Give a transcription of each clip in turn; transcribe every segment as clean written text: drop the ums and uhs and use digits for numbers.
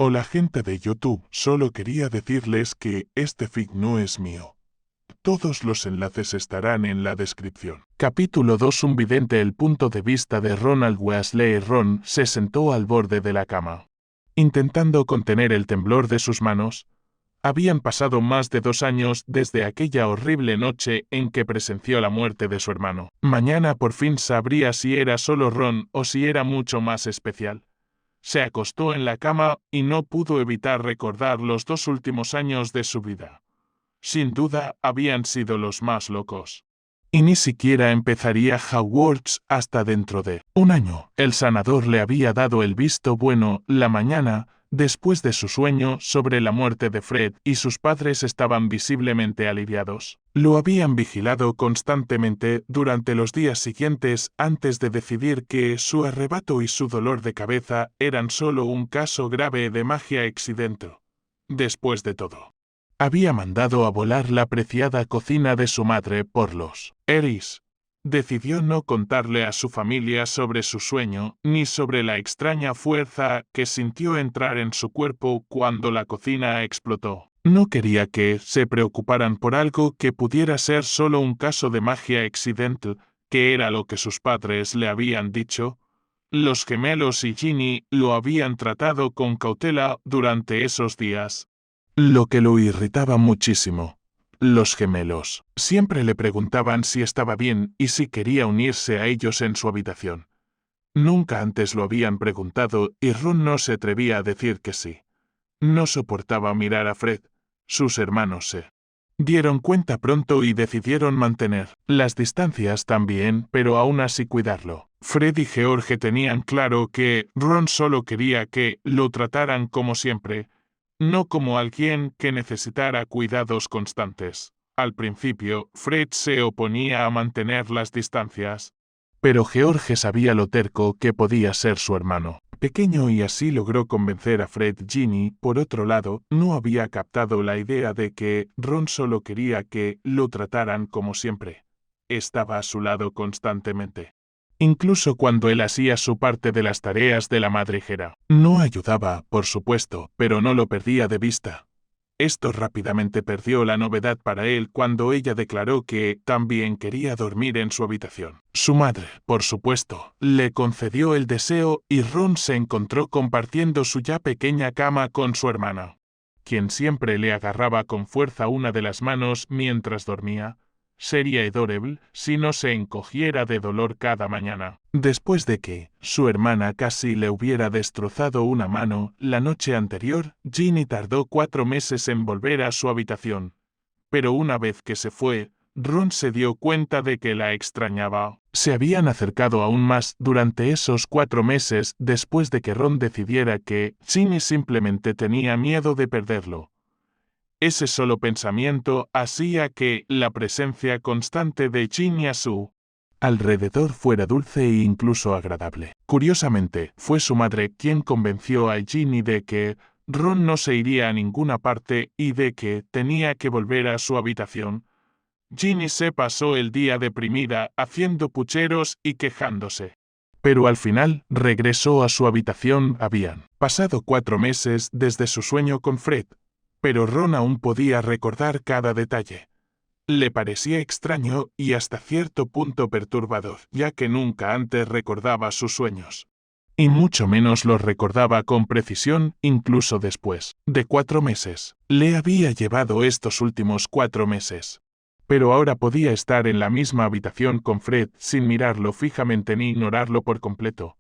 Hola gente de YouTube, solo quería decirles que este fic no es mío. Todos los enlaces estarán en la descripción. Capítulo 2. Un vidente. El punto de vista de Ronald Weasley. Ron se sentó al borde de la cama, intentando contener el temblor de sus manos. Habían pasado más de 2 años desde aquella horrible noche en que presenció la muerte de su hermano. Mañana por fin sabría si era solo Ron o si era mucho más especial. Se acostó en la cama y no pudo evitar recordar los 2 últimos años de su vida. Sin duda, habían sido los más locos. Y ni siquiera empezaría Hogwarts hasta dentro de 1 año. El sanador le había dado el visto bueno la mañana después de su sueño sobre la muerte de Fred, y sus padres estaban visiblemente aliviados. Lo habían vigilado constantemente durante los días siguientes antes de decidir que su arrebato y su dolor de cabeza eran solo un caso grave de magia accidental. Después de todo, había mandado a volar la preciada cocina de su madre por los Eris. Decidió no contarle a su familia sobre su sueño, ni sobre la extraña fuerza que sintió entrar en su cuerpo cuando la cocina explotó. No quería que se preocuparan por algo que pudiera ser solo un caso de magia accidental, que era lo que sus padres le habían dicho. Los gemelos y Ginny lo habían tratado con cautela durante esos días, lo que lo irritaba muchísimo. Los gemelos siempre le preguntaban si estaba bien y si quería unirse a ellos en su habitación. Nunca antes lo habían preguntado y Ron no se atrevía a decir que sí. No soportaba mirar a Fred. Sus hermanos se dieron cuenta pronto y decidieron mantener las distancias también, pero aún así cuidarlo. Fred y George tenían claro que Ron solo quería que lo trataran como siempre, no como alguien que necesitara cuidados constantes. Al principio, Fred se oponía a mantener las distancias, pero George sabía lo terco que podía ser su hermano pequeño y así logró convencer a Fred. Ginny, por otro lado, no había captado la idea de que Ron solo quería que lo trataran como siempre. Estaba a su lado constantemente, incluso cuando él hacía su parte de las tareas de la madriguera. No ayudaba, por supuesto, pero no lo perdía de vista. Esto rápidamente perdió la novedad para él cuando ella declaró que también quería dormir en su habitación. Su madre, por supuesto, le concedió el deseo y Ron se encontró compartiendo su ya pequeña cama con su hermana, quien siempre le agarraba con fuerza una de las manos mientras dormía. Sería adorable si no se encogiera de dolor cada mañana. Después de que su hermana casi le hubiera destrozado una mano la noche anterior, Ginny tardó 4 meses en volver a su habitación. Pero una vez que se fue, Ron se dio cuenta de que la extrañaba. Se habían acercado aún más durante esos 4 meses después de que Ron decidiera que Ginny simplemente tenía miedo de perderlo. Ese solo pensamiento hacía que la presencia constante de Ginny a su alrededor fuera dulce e incluso agradable. Curiosamente, fue su madre quien convenció a Ginny de que Ron no se iría a ninguna parte y de que tenía que volver a su habitación. Ginny se pasó el día deprimida, haciendo pucheros y quejándose. Pero al final regresó a su habitación. Habían pasado 4 meses desde su sueño con Fred, pero Ron aún podía recordar cada detalle. Le parecía extraño y hasta cierto punto perturbador, ya que nunca antes recordaba sus sueños. Y mucho menos los recordaba con precisión, incluso después de 4 meses. Le había llevado estos últimos 4 meses. Pero ahora podía estar en la misma habitación con Fred sin mirarlo fijamente ni ignorarlo por completo.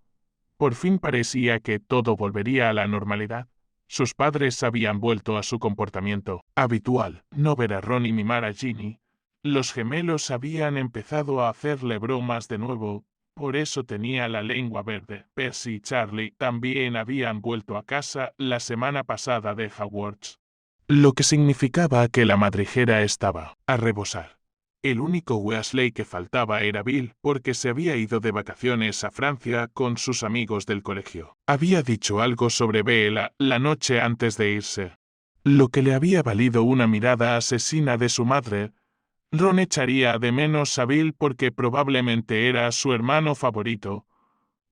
Por fin parecía que todo volvería a la normalidad. Sus padres habían vuelto a su comportamiento habitual, no ver a Ron y mimar a Ginny. Los gemelos habían empezado a hacerle bromas de nuevo, por eso tenía la lengua verde. Percy y Charlie también habían vuelto a casa la semana pasada de Hogwarts, lo que significaba que la madriguera estaba a rebosar. El único Weasley que faltaba era Bill, porque se había ido de vacaciones a Francia con sus amigos del colegio. Había dicho algo sobre Bella la noche antes de irse, lo que le había valido una mirada asesina de su madre. Ron echaría de menos a Bill porque probablemente era su hermano favorito.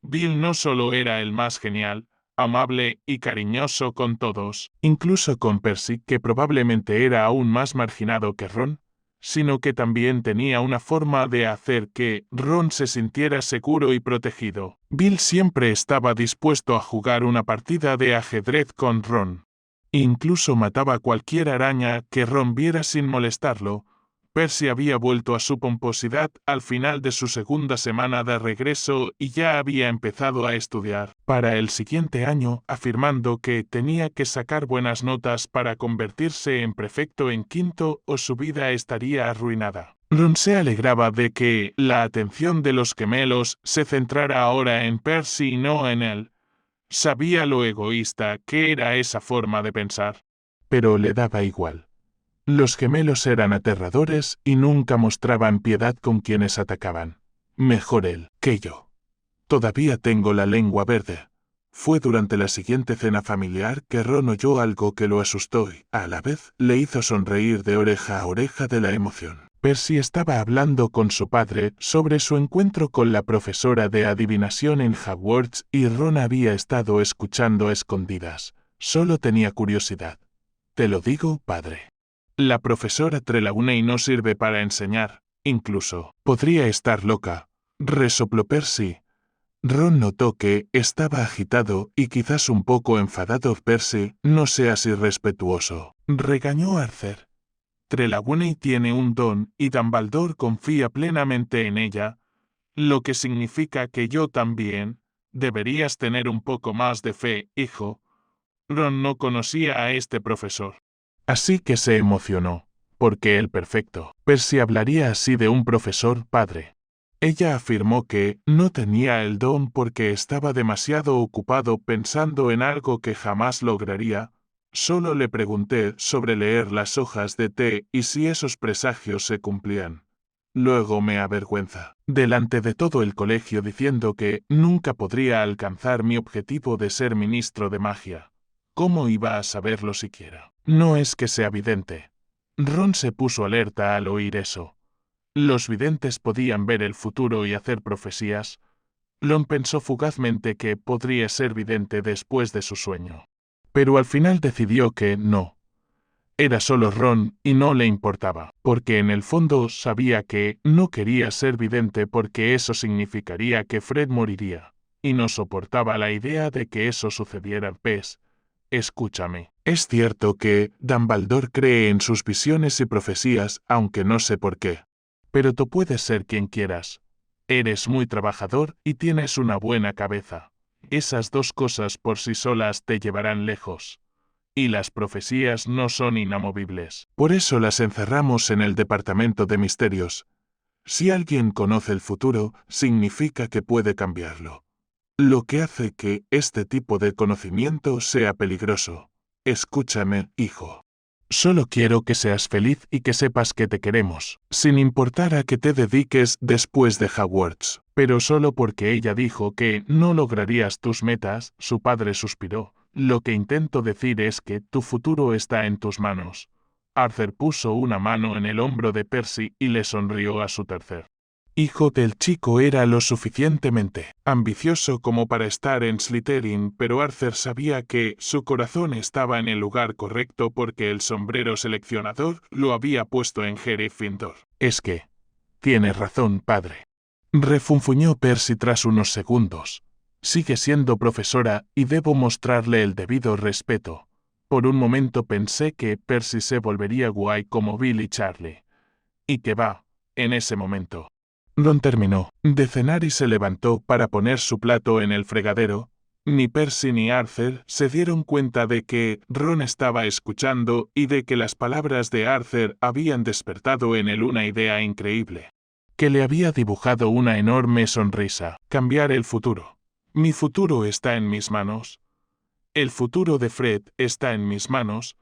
Bill no solo era el más genial, amable y cariñoso con todos, incluso con Percy, que probablemente era aún más marginado que Ron, sino que también tenía una forma de hacer que Ron se sintiera seguro y protegido. Bill siempre estaba dispuesto a jugar una partida de ajedrez con Ron. Incluso mataba cualquier araña que Ron viera sin molestarlo. Percy había vuelto a su pomposidad al final de su segunda semana de regreso y ya había empezado a estudiar para el siguiente año, afirmando que tenía que sacar buenas notas para convertirse en prefecto en quinto o su vida estaría arruinada. Ron se alegraba de que la atención de los gemelos se centrara ahora en Percy y no en él. Sabía lo egoísta que era esa forma de pensar, pero le daba igual. Los gemelos eran aterradores y nunca mostraban piedad con quienes atacaban. Mejor él que yo. Todavía tengo la lengua verde. Fue durante la siguiente cena familiar que Ron oyó algo que lo asustó y, a la vez, le hizo sonreír de oreja a oreja de la emoción. Percy estaba hablando con su padre sobre su encuentro con la profesora de adivinación en Hogwarts y Ron había estado escuchando a escondidas. Solo tenía curiosidad. «Te lo digo, padre. La profesora Trelawney no sirve para enseñar. Incluso podría estar loca», resopló Percy. Ron notó que estaba agitado y quizás un poco enfadado. «Percy, no seas irrespetuoso», regañó Arthur. «Trelawney tiene un don y Dumbledore confía plenamente en ella, lo que significa que yo también. Deberías tener un poco más de fe, hijo». Ron no conocía a este profesor. Así que se emocionó, porque el perfecto Percy hablaría así de un profesor padre. Ella afirmó que no tenía el don porque estaba demasiado ocupado pensando en algo que jamás lograría. Solo le pregunté sobre leer las hojas de té y si esos presagios se cumplían. Luego me avergüenza delante de todo el colegio diciendo que nunca podría alcanzar mi objetivo de ser ministro de magia. ¿Cómo iba a saberlo siquiera? No es que sea vidente. Ron se puso alerta al oír eso. Los videntes podían ver el futuro y hacer profecías. Ron pensó fugazmente que podría ser vidente después de su sueño. Pero al final decidió que no. Era solo Ron y no le importaba, porque en el fondo sabía que no quería ser vidente porque eso significaría que Fred moriría, y no soportaba la idea de que eso sucediera. «Pes, escúchame. Es cierto que Dumbledore cree en sus visiones y profecías, aunque no sé por qué. Pero tú puedes ser quien quieras. Eres muy trabajador y tienes una buena cabeza. Esas dos cosas por sí solas te llevarán lejos. Y las profecías no son inamovibles. Por eso las encerramos en el departamento de misterios. Si alguien conoce el futuro, significa que puede cambiarlo. Lo que hace que este tipo de conocimiento sea peligroso. Escúchame, hijo. Solo quiero que seas feliz y que sepas que te queremos, sin importar a qué te dediques después de Hogwarts. Pero solo porque ella dijo que no lograrías tus metas, su padre suspiró. Lo que intento decir es que tu futuro está en tus manos. Arthur puso una mano en el hombro de Percy y le sonrió a su tercer hijo. Del chico era lo suficientemente ambicioso como para estar en Slytherin, pero Arthur sabía que su corazón estaba en el lugar correcto porque el sombrero seleccionador lo había puesto en Gryffindor. «Es que tienes razón, padre», refunfuñó Percy tras unos segundos. «Sigue siendo profesora y debo mostrarle el debido respeto». Por un momento pensé que Percy se volvería guay como Bill y Charlie. Y que va, en ese momento. Ron terminó de cenar y se levantó para poner su plato en el fregadero. Ni Percy ni Arthur se dieron cuenta de que Ron estaba escuchando y de que las palabras de Arthur habían despertado en él una idea increíble, que le había dibujado una enorme sonrisa. Cambiar el futuro. Mi futuro está en mis manos. El futuro de Fred está en mis manos.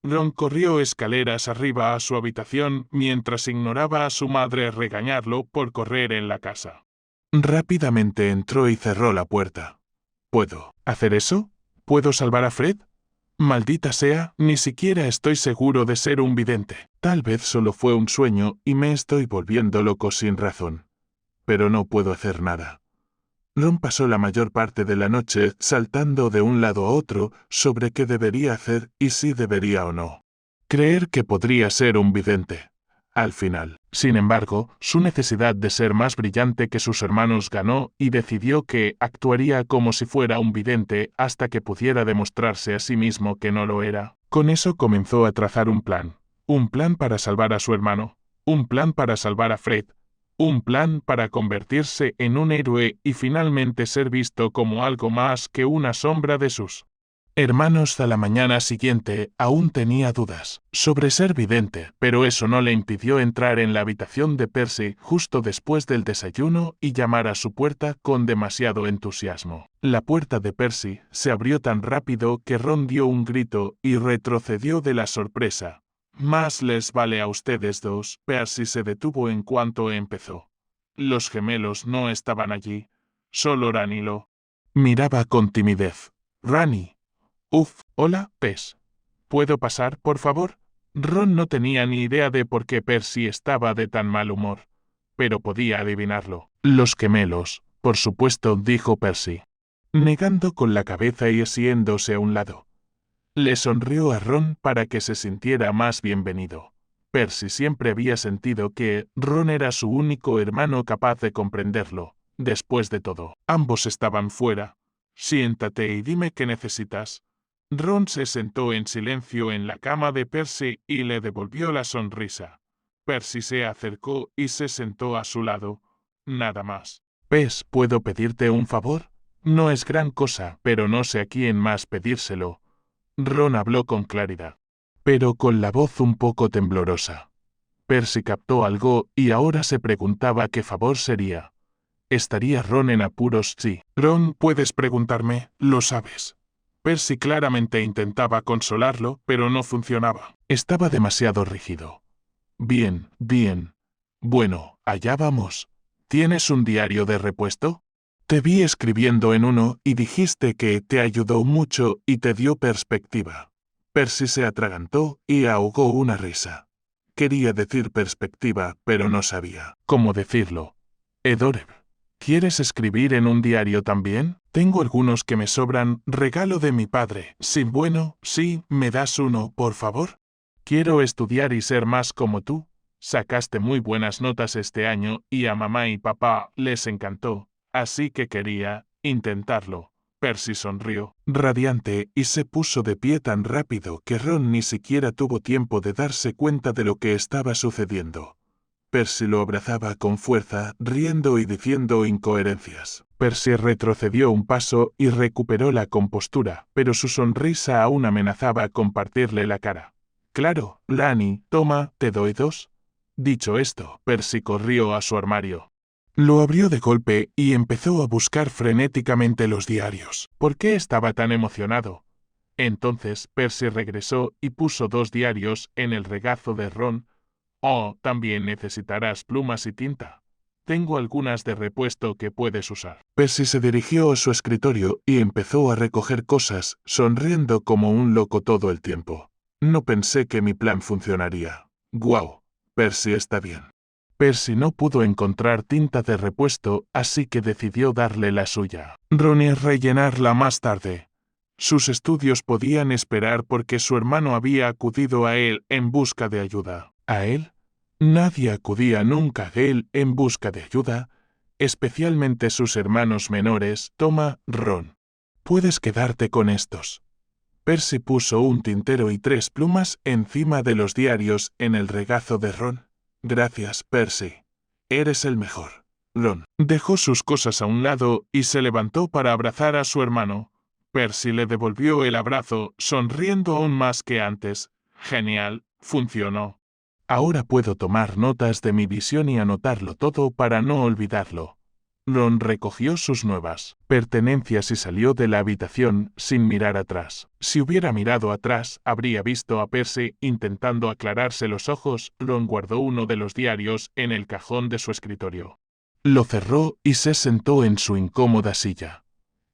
Ron corrió escaleras arriba a su habitación mientras ignoraba a su madre regañarlo por correr en la casa. Rápidamente entró y cerró la puerta. ¿Puedo hacer eso? ¿Puedo salvar a Fred? Maldita sea, ni siquiera estoy seguro de ser un vidente. Tal vez solo fue un sueño y me estoy volviendo loco sin razón. Pero no puedo hacer nada. Ron pasó la mayor parte de la noche saltando de un lado a otro sobre qué debería hacer y si debería o no creer que podría ser un vidente. Al final, sin embargo, su necesidad de ser más brillante que sus hermanos ganó y decidió que actuaría como si fuera un vidente hasta que pudiera demostrarse a sí mismo que no lo era. Con eso comenzó a trazar un plan para salvar a su hermano, un plan para salvar a Fred, un plan para convertirse en un héroe y finalmente ser visto como algo más que una sombra de sus hermanos. A la mañana siguiente aún tenía dudas sobre ser vidente, pero eso no le impidió entrar en la habitación de Percy justo después del desayuno y llamar a su puerta con demasiado entusiasmo. La puerta de Percy se abrió tan rápido que Ron dio un grito y retrocedió de la sorpresa. Más les vale a ustedes dos. Percy se detuvo en cuanto empezó. Los gemelos no estaban allí. Solo Rani lo miraba con timidez. Rani. Hola, Pes. ¿Puedo pasar, por favor? Ron no tenía ni idea de por qué Percy estaba de tan mal humor, pero podía adivinarlo. Los gemelos, por supuesto, dijo Percy, negando con la cabeza y asiéndose a un lado. Le sonrió a Ron para que se sintiera más bienvenido. Percy siempre había sentido que Ron era su único hermano capaz de comprenderlo. Después de todo, ambos estaban fuera. Siéntate y dime qué necesitas. Ron se sentó en silencio en la cama de Percy y le devolvió la sonrisa. Percy se acercó y se sentó a su lado. Nada más. Pes, ¿puedo pedirte un favor? No es gran cosa, pero no sé a quién más pedírselo. Ron habló con claridad, pero con la voz un poco temblorosa. Percy captó algo y ahora se preguntaba qué favor sería. ¿Estaría Ron en apuros? Sí. Ron, puedes preguntarme, lo sabes. Percy claramente intentaba consolarlo, pero no funcionaba. Estaba demasiado rígido. Bien. Bueno, allá vamos. ¿Tienes un diario de repuesto? Te vi escribiendo en uno y dijiste que te ayudó mucho y te dio perspectiva. Percy se atragantó y ahogó una risa. Quería decir perspectiva, pero no sabía cómo decirlo. Edoreb, ¿quieres escribir en un diario también? Tengo algunos que me sobran, regalo de mi padre. Sí, bueno, sí, ¿me das uno, por favor? Quiero estudiar y ser más como tú. Sacaste muy buenas notas este año y a mamá y papá les encantó. Así que quería intentarlo. Percy sonrió, radiante, y se puso de pie tan rápido que Ron ni siquiera tuvo tiempo de darse cuenta de lo que estaba sucediendo. Percy lo abrazaba con fuerza, riendo y diciendo incoherencias. Percy retrocedió un paso y recuperó la compostura, pero su sonrisa aún amenazaba con partirle la cara. Claro, Lani, toma, te doy dos. Dicho esto, Percy corrió a su armario. Lo abrió de golpe y empezó a buscar frenéticamente los diarios. ¿Por qué estaba tan emocionado? Entonces Percy regresó y puso 2 diarios en el regazo de Ron. Oh, también necesitarás plumas y tinta. Tengo algunas de repuesto que puedes usar. Percy se dirigió a su escritorio y empezó a recoger cosas, sonriendo como un loco todo el tiempo. No pensé que mi plan funcionaría. ¡Guau! Percy está bien. Percy no pudo encontrar tinta de repuesto, así que decidió darle la suya. Ron y rellenarla más tarde. Sus estudios podían esperar porque su hermano había acudido a él en busca de ayuda. ¿A él? Nadie acudía nunca a él en busca de ayuda, especialmente sus hermanos menores. Toma, Ron. Puedes quedarte con estos. Percy puso un tintero y 3 plumas encima de los diarios en el regazo de Ron. Gracias, Percy. Eres el mejor. Ron dejó sus cosas a un lado y se levantó para abrazar a su hermano. Percy le devolvió el abrazo, sonriendo aún más que antes. Genial, funcionó. Ahora puedo tomar notas de mi visión y anotarlo todo para no olvidarlo. Ron recogió sus nuevas pertenencias y salió de la habitación sin mirar atrás. Si hubiera mirado atrás, habría visto a Percy intentando aclararse los ojos. Ron guardó uno de los diarios en el cajón de su escritorio. Lo cerró y se sentó en su incómoda silla.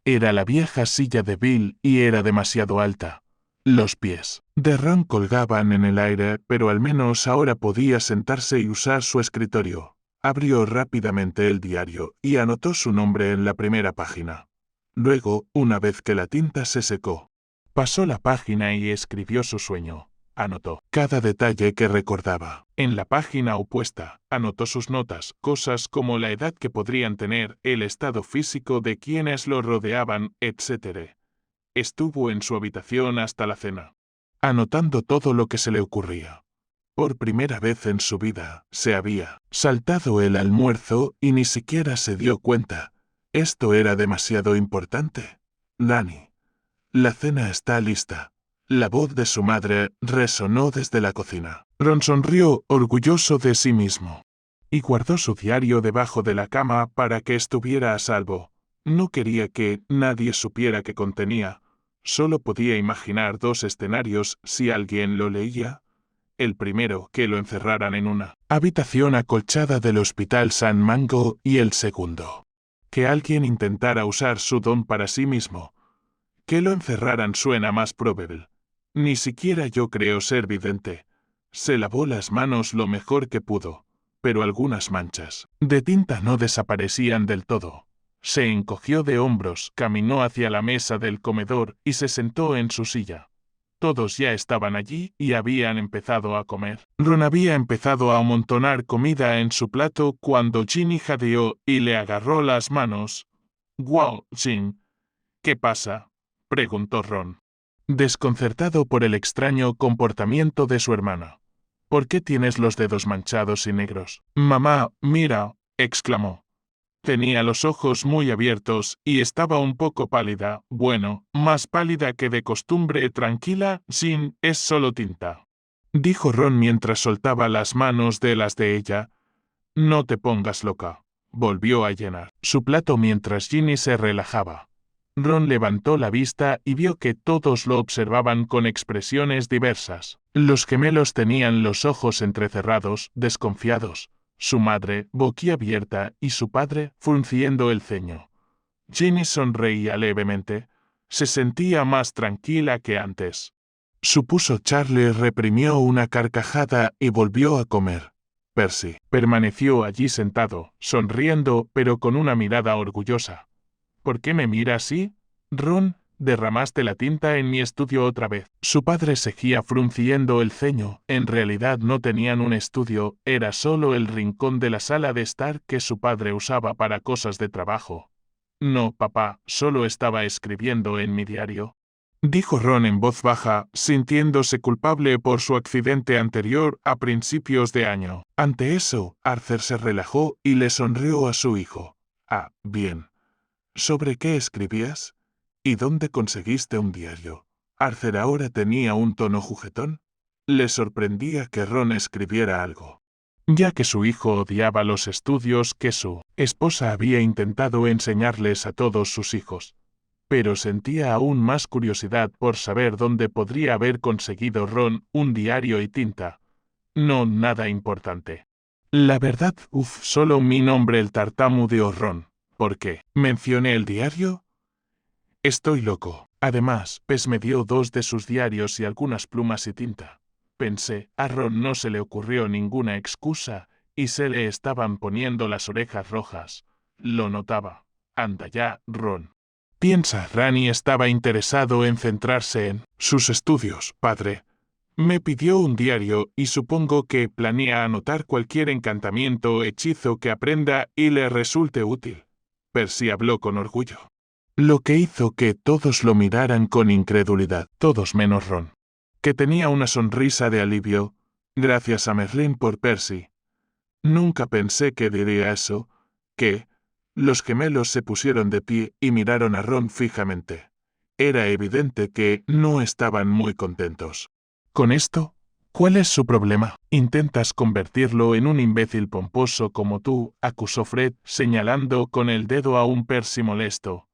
Era la vieja silla de Bill y era demasiado alta. Los pies de Ron colgaban en el aire, pero al menos ahora podía sentarse y usar su escritorio. Abrió rápidamente el diario y anotó su nombre en la primera página. Luego, una vez que la tinta se secó, pasó la página y escribió su sueño. Anotó cada detalle que recordaba. En la página opuesta, anotó sus notas, cosas como la edad que podrían tener, el estado físico de quienes lo rodeaban, etc. Estuvo en su habitación hasta la cena, anotando todo lo que se le ocurría. Por primera vez en su vida, se había saltado el almuerzo y ni siquiera se dio cuenta. Esto era demasiado importante. Lani, la cena está lista. La voz de su madre resonó desde la cocina. Ron sonrió, orgulloso de sí mismo, y guardó su diario debajo de la cama para que estuviera a salvo. No quería que nadie supiera que contenía. Solo podía imaginar dos escenarios si alguien lo leía. El primero, que lo encerraran en una habitación acolchada del Hospital San Mango, y el segundo, que alguien intentara usar su don para sí mismo. Que lo encerraran suena más probable. Ni siquiera yo creo ser vidente. Se lavó las manos lo mejor que pudo, pero algunas manchas de tinta no desaparecían del todo. Se encogió de hombros, caminó hacia la mesa del comedor y se sentó en su silla. Todos ya estaban allí y habían empezado a comer. Ron había empezado a amontonar comida en su plato cuando Ginny jadeó y le agarró las manos. «¡Guau, Jin! ¿Qué pasa?», preguntó Ron, desconcertado por el extraño comportamiento de su hermana. «¿Por qué tienes los dedos manchados y negros?» «Mamá, mira», exclamó. Tenía los ojos muy abiertos y estaba un poco pálida. «Bueno, más pálida que de costumbre. Tranquila, Jin, es solo tinta», dijo Ron mientras soltaba las manos de las de ella. «No te pongas loca». Volvió a llenar su plato mientras Ginny se relajaba. Ron levantó la vista y vio que todos lo observaban con expresiones diversas. Los gemelos tenían los ojos entrecerrados, desconfiados. Su madre, boquiabierta, y su padre, frunciendo el ceño. Ginny sonreía levemente. Se sentía más tranquila que antes. Supuso Charlie reprimió una carcajada y volvió a comer. Percy permaneció allí sentado, sonriendo, pero con una mirada orgullosa. «¿Por qué me mira así? Ron, derramaste la tinta en mi estudio otra vez». Su padre seguía frunciendo el ceño. En realidad no tenían un estudio, era solo el rincón de la sala de estar que su padre usaba para cosas de trabajo. «No, papá, solo estaba escribiendo en mi diario», dijo Ron en voz baja, sintiéndose culpable por su accidente anterior a principios de año. Ante eso, Arthur se relajó y le sonrió a su hijo. «Ah, bien. ¿Sobre qué escribías? ¿Y dónde conseguiste un diario?» Arthur ahora tenía un tono juguetón. Le sorprendía que Ron escribiera algo, ya que su hijo odiaba los estudios que su esposa había intentado enseñarles a todos sus hijos. Pero sentía aún más curiosidad por saber dónde podría haber conseguido Ron un diario y tinta. No, nada importante. La verdad, solo mi nombre, el tartamudeó Ron. ¿Por qué? ¿Mencioné el diario? Estoy loco. Además, Pes me dio 2 de sus diarios y algunas plumas y tinta. Pensé, a Ron no se le ocurrió ninguna excusa y se le estaban poniendo las orejas rojas. Lo notaba. Anda ya, Ron. Piensa, Rani estaba interesado en centrarse en sus estudios, padre. Me pidió un diario y supongo que planea anotar cualquier encantamiento o hechizo que aprenda y le resulte útil. Percy habló con orgullo, lo que hizo que todos lo miraran con incredulidad, todos menos Ron, que tenía una sonrisa de alivio. Gracias a Merlin por Percy. Nunca pensé que diría eso, que... Los gemelos se pusieron de pie y miraron a Ron fijamente. Era evidente que no estaban muy contentos. ¿Con esto? ¿Cuál es su problema? Intentas convertirlo en un imbécil pomposo como tú, acusó Fred, señalando con el dedo a un Percy molesto.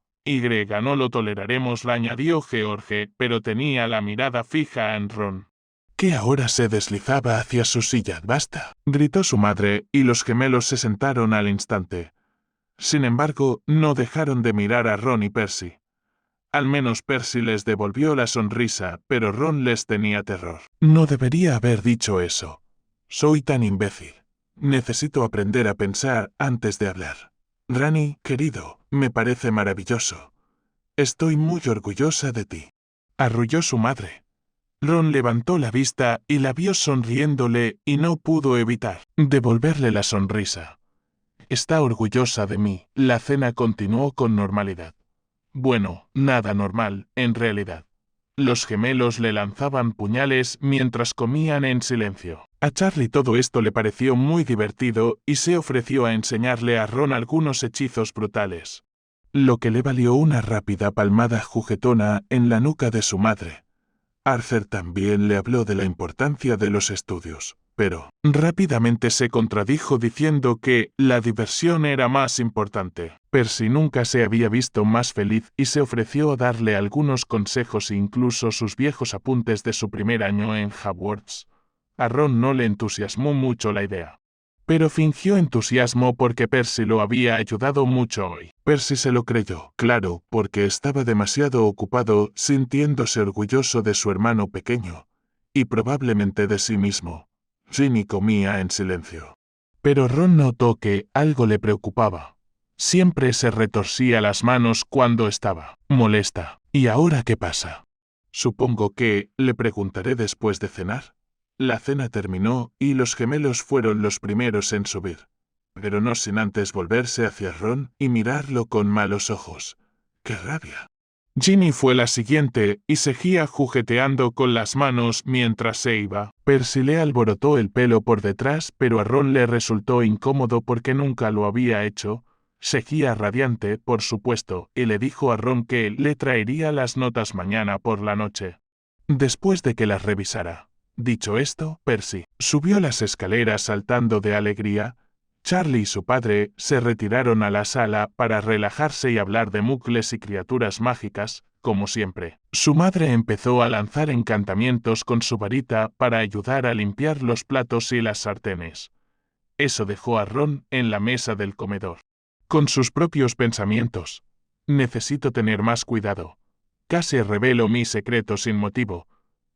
No lo toleraremos, le añadió George, pero tenía la mirada fija en Ron, que ahora se deslizaba hacia su silla. «Basta», gritó su madre, y los gemelos se sentaron al instante. Sin embargo, no dejaron de mirar a Ron y Percy. Al menos Percy les devolvió la sonrisa, pero Ron les tenía terror. «No debería haber dicho eso. Soy tan imbécil. Necesito aprender a pensar antes de hablar. Rani, querido, me parece maravilloso. Estoy muy orgullosa de ti. Arrulló su madre. Ron levantó la vista y la vio sonriéndole y no pudo evitar devolverle la sonrisa. Está orgullosa de mí. La cena continuó con normalidad. Bueno, nada normal, en realidad. Los gemelos le lanzaban puñales mientras comían en silencio. A Charlie todo esto le pareció muy divertido y se ofreció a enseñarle a Ron algunos hechizos brutales, lo que le valió una rápida palmada juguetona en la nuca de su madre. Arthur también le habló de la importancia de los estudios, pero rápidamente se contradijo diciendo que la diversión era más importante. Percy nunca se había visto más feliz y se ofreció a darle algunos consejos e incluso sus viejos apuntes de su primer año en Hogwarts. A Ron no le entusiasmó mucho la idea, pero fingió entusiasmo porque Percy lo había ayudado mucho hoy. Percy se lo creyó, claro, porque estaba demasiado ocupado sintiéndose orgulloso de su hermano pequeño, y probablemente de sí mismo. Ginny comía en silencio. Pero Ron notó que algo le preocupaba. Siempre se retorcía las manos cuando estaba molesta. ¿Y ahora qué pasa? Supongo que le preguntaré después de cenar. La cena terminó y los gemelos fueron los primeros en subir, pero no sin antes volverse hacia Ron y mirarlo con malos ojos. ¡Qué rabia! Ginny fue la siguiente y seguía jugueteando con las manos mientras se iba. Percy le alborotó el pelo por detrás, pero a Ron le resultó incómodo porque nunca lo había hecho. Seguía radiante, por supuesto, y le dijo a Ron que le traería las notas mañana por la noche, después de que las revisara. Dicho esto, Percy subió las escaleras saltando de alegría. Charlie y su padre se retiraron a la sala para relajarse y hablar de muggles y criaturas mágicas, como siempre. Su madre empezó a lanzar encantamientos con su varita para ayudar a limpiar los platos y las sartenes. Eso dejó a Ron en la mesa del comedor, con sus propios pensamientos. Necesito tener más cuidado. Casi revelo mi secreto sin motivo.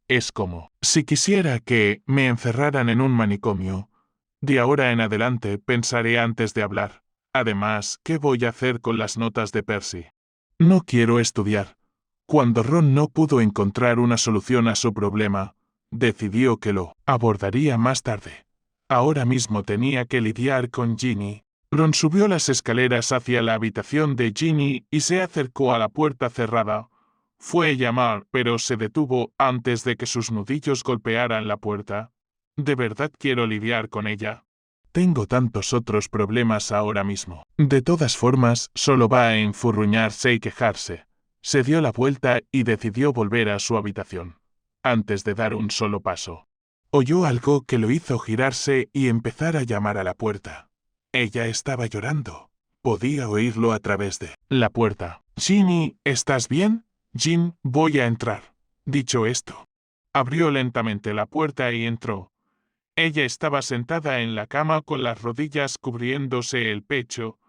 Es como si quisiera que me encerraran en un manicomio. De ahora en adelante pensaré antes de hablar. Además, ¿qué voy a hacer con las notas de Percy? No quiero estudiar. Cuando Ron no pudo encontrar una solución a su problema, decidió que lo abordaría más tarde. Ahora mismo tenía que lidiar con Ginny. Ron subió las escaleras hacia la habitación de Ginny y se acercó a la puerta cerrada. Fue a llamar, pero se detuvo antes de que sus nudillos golpearan la puerta. ¿De verdad quiero lidiar con ella? Tengo tantos otros problemas ahora mismo. De todas formas, solo va a enfurruñarse y quejarse. Se dio la vuelta y decidió volver a su habitación, antes de dar un solo paso. Oyó algo que lo hizo girarse y empezar a llamar a la puerta. Ella estaba llorando. Podía oírlo a través de la puerta. «Ginny, ¿estás bien?» «Jean, voy a entrar». Dicho esto, abrió lentamente la puerta y entró. Ella estaba sentada en la cama con las rodillas cubriéndose el pecho.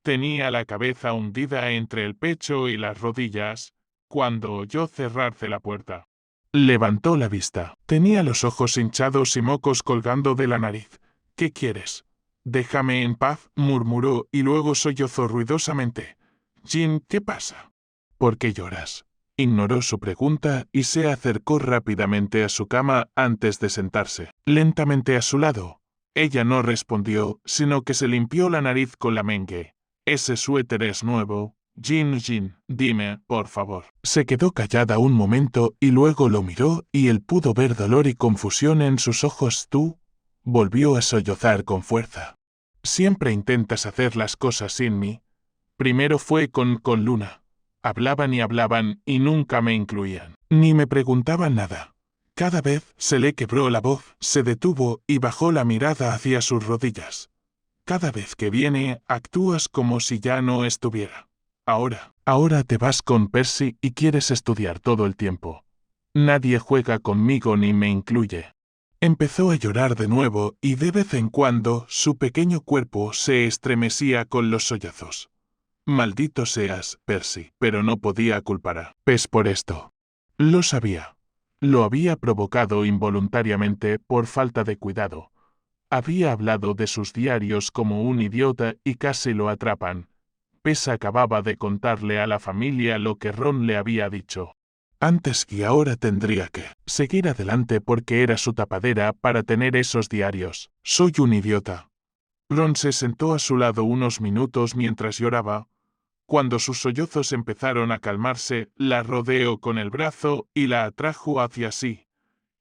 Tenía la cabeza hundida entre el pecho y las rodillas, cuando oyó cerrarse la puerta. Levantó la vista. Tenía los ojos hinchados y mocos colgando de la nariz. «¿Qué quieres?» «Déjame en paz», murmuró y luego sollozó ruidosamente. «Jean, ¿qué pasa?» «¿Por qué lloras?» Ignoró su pregunta y se acercó rápidamente a su cama antes de sentarse lentamente a su lado. Ella no respondió, sino que se limpió la nariz con la menge. «Ese suéter es nuevo. Jean, dime, por favor». Se quedó callada un momento y luego lo miró y él pudo ver dolor y confusión en sus ojos. «¿Tú?» Volvió a sollozar con fuerza. «Siempre intentas hacer las cosas sin mí. Primero fue con Luna. Hablaban y nunca me incluían, ni me preguntaban nada. Cada vez se le quebró la voz, se detuvo y bajó la mirada hacia sus rodillas. Cada vez que viene, actúas como si ya no estuviera. Ahora te vas con Percy y quieres estudiar todo el tiempo. Nadie juega conmigo ni me incluye». Empezó a llorar de nuevo y de vez en cuando su pequeño cuerpo se estremecía con los sollozos. «Maldito seas, Percy», pero no podía culpar a Pes por esto. Lo sabía. Lo había provocado involuntariamente por falta de cuidado. Había hablado de sus diarios como un idiota y casi lo atrapan. Pes acababa de contarle a la familia lo que Ron le había dicho. Antes y ahora tendría que seguir adelante porque era su tapadera para tener esos diarios. Soy un idiota. Ron se sentó a su lado unos minutos mientras lloraba. Cuando sus sollozos empezaron a calmarse, la rodeó con el brazo y la atrajo hacia sí.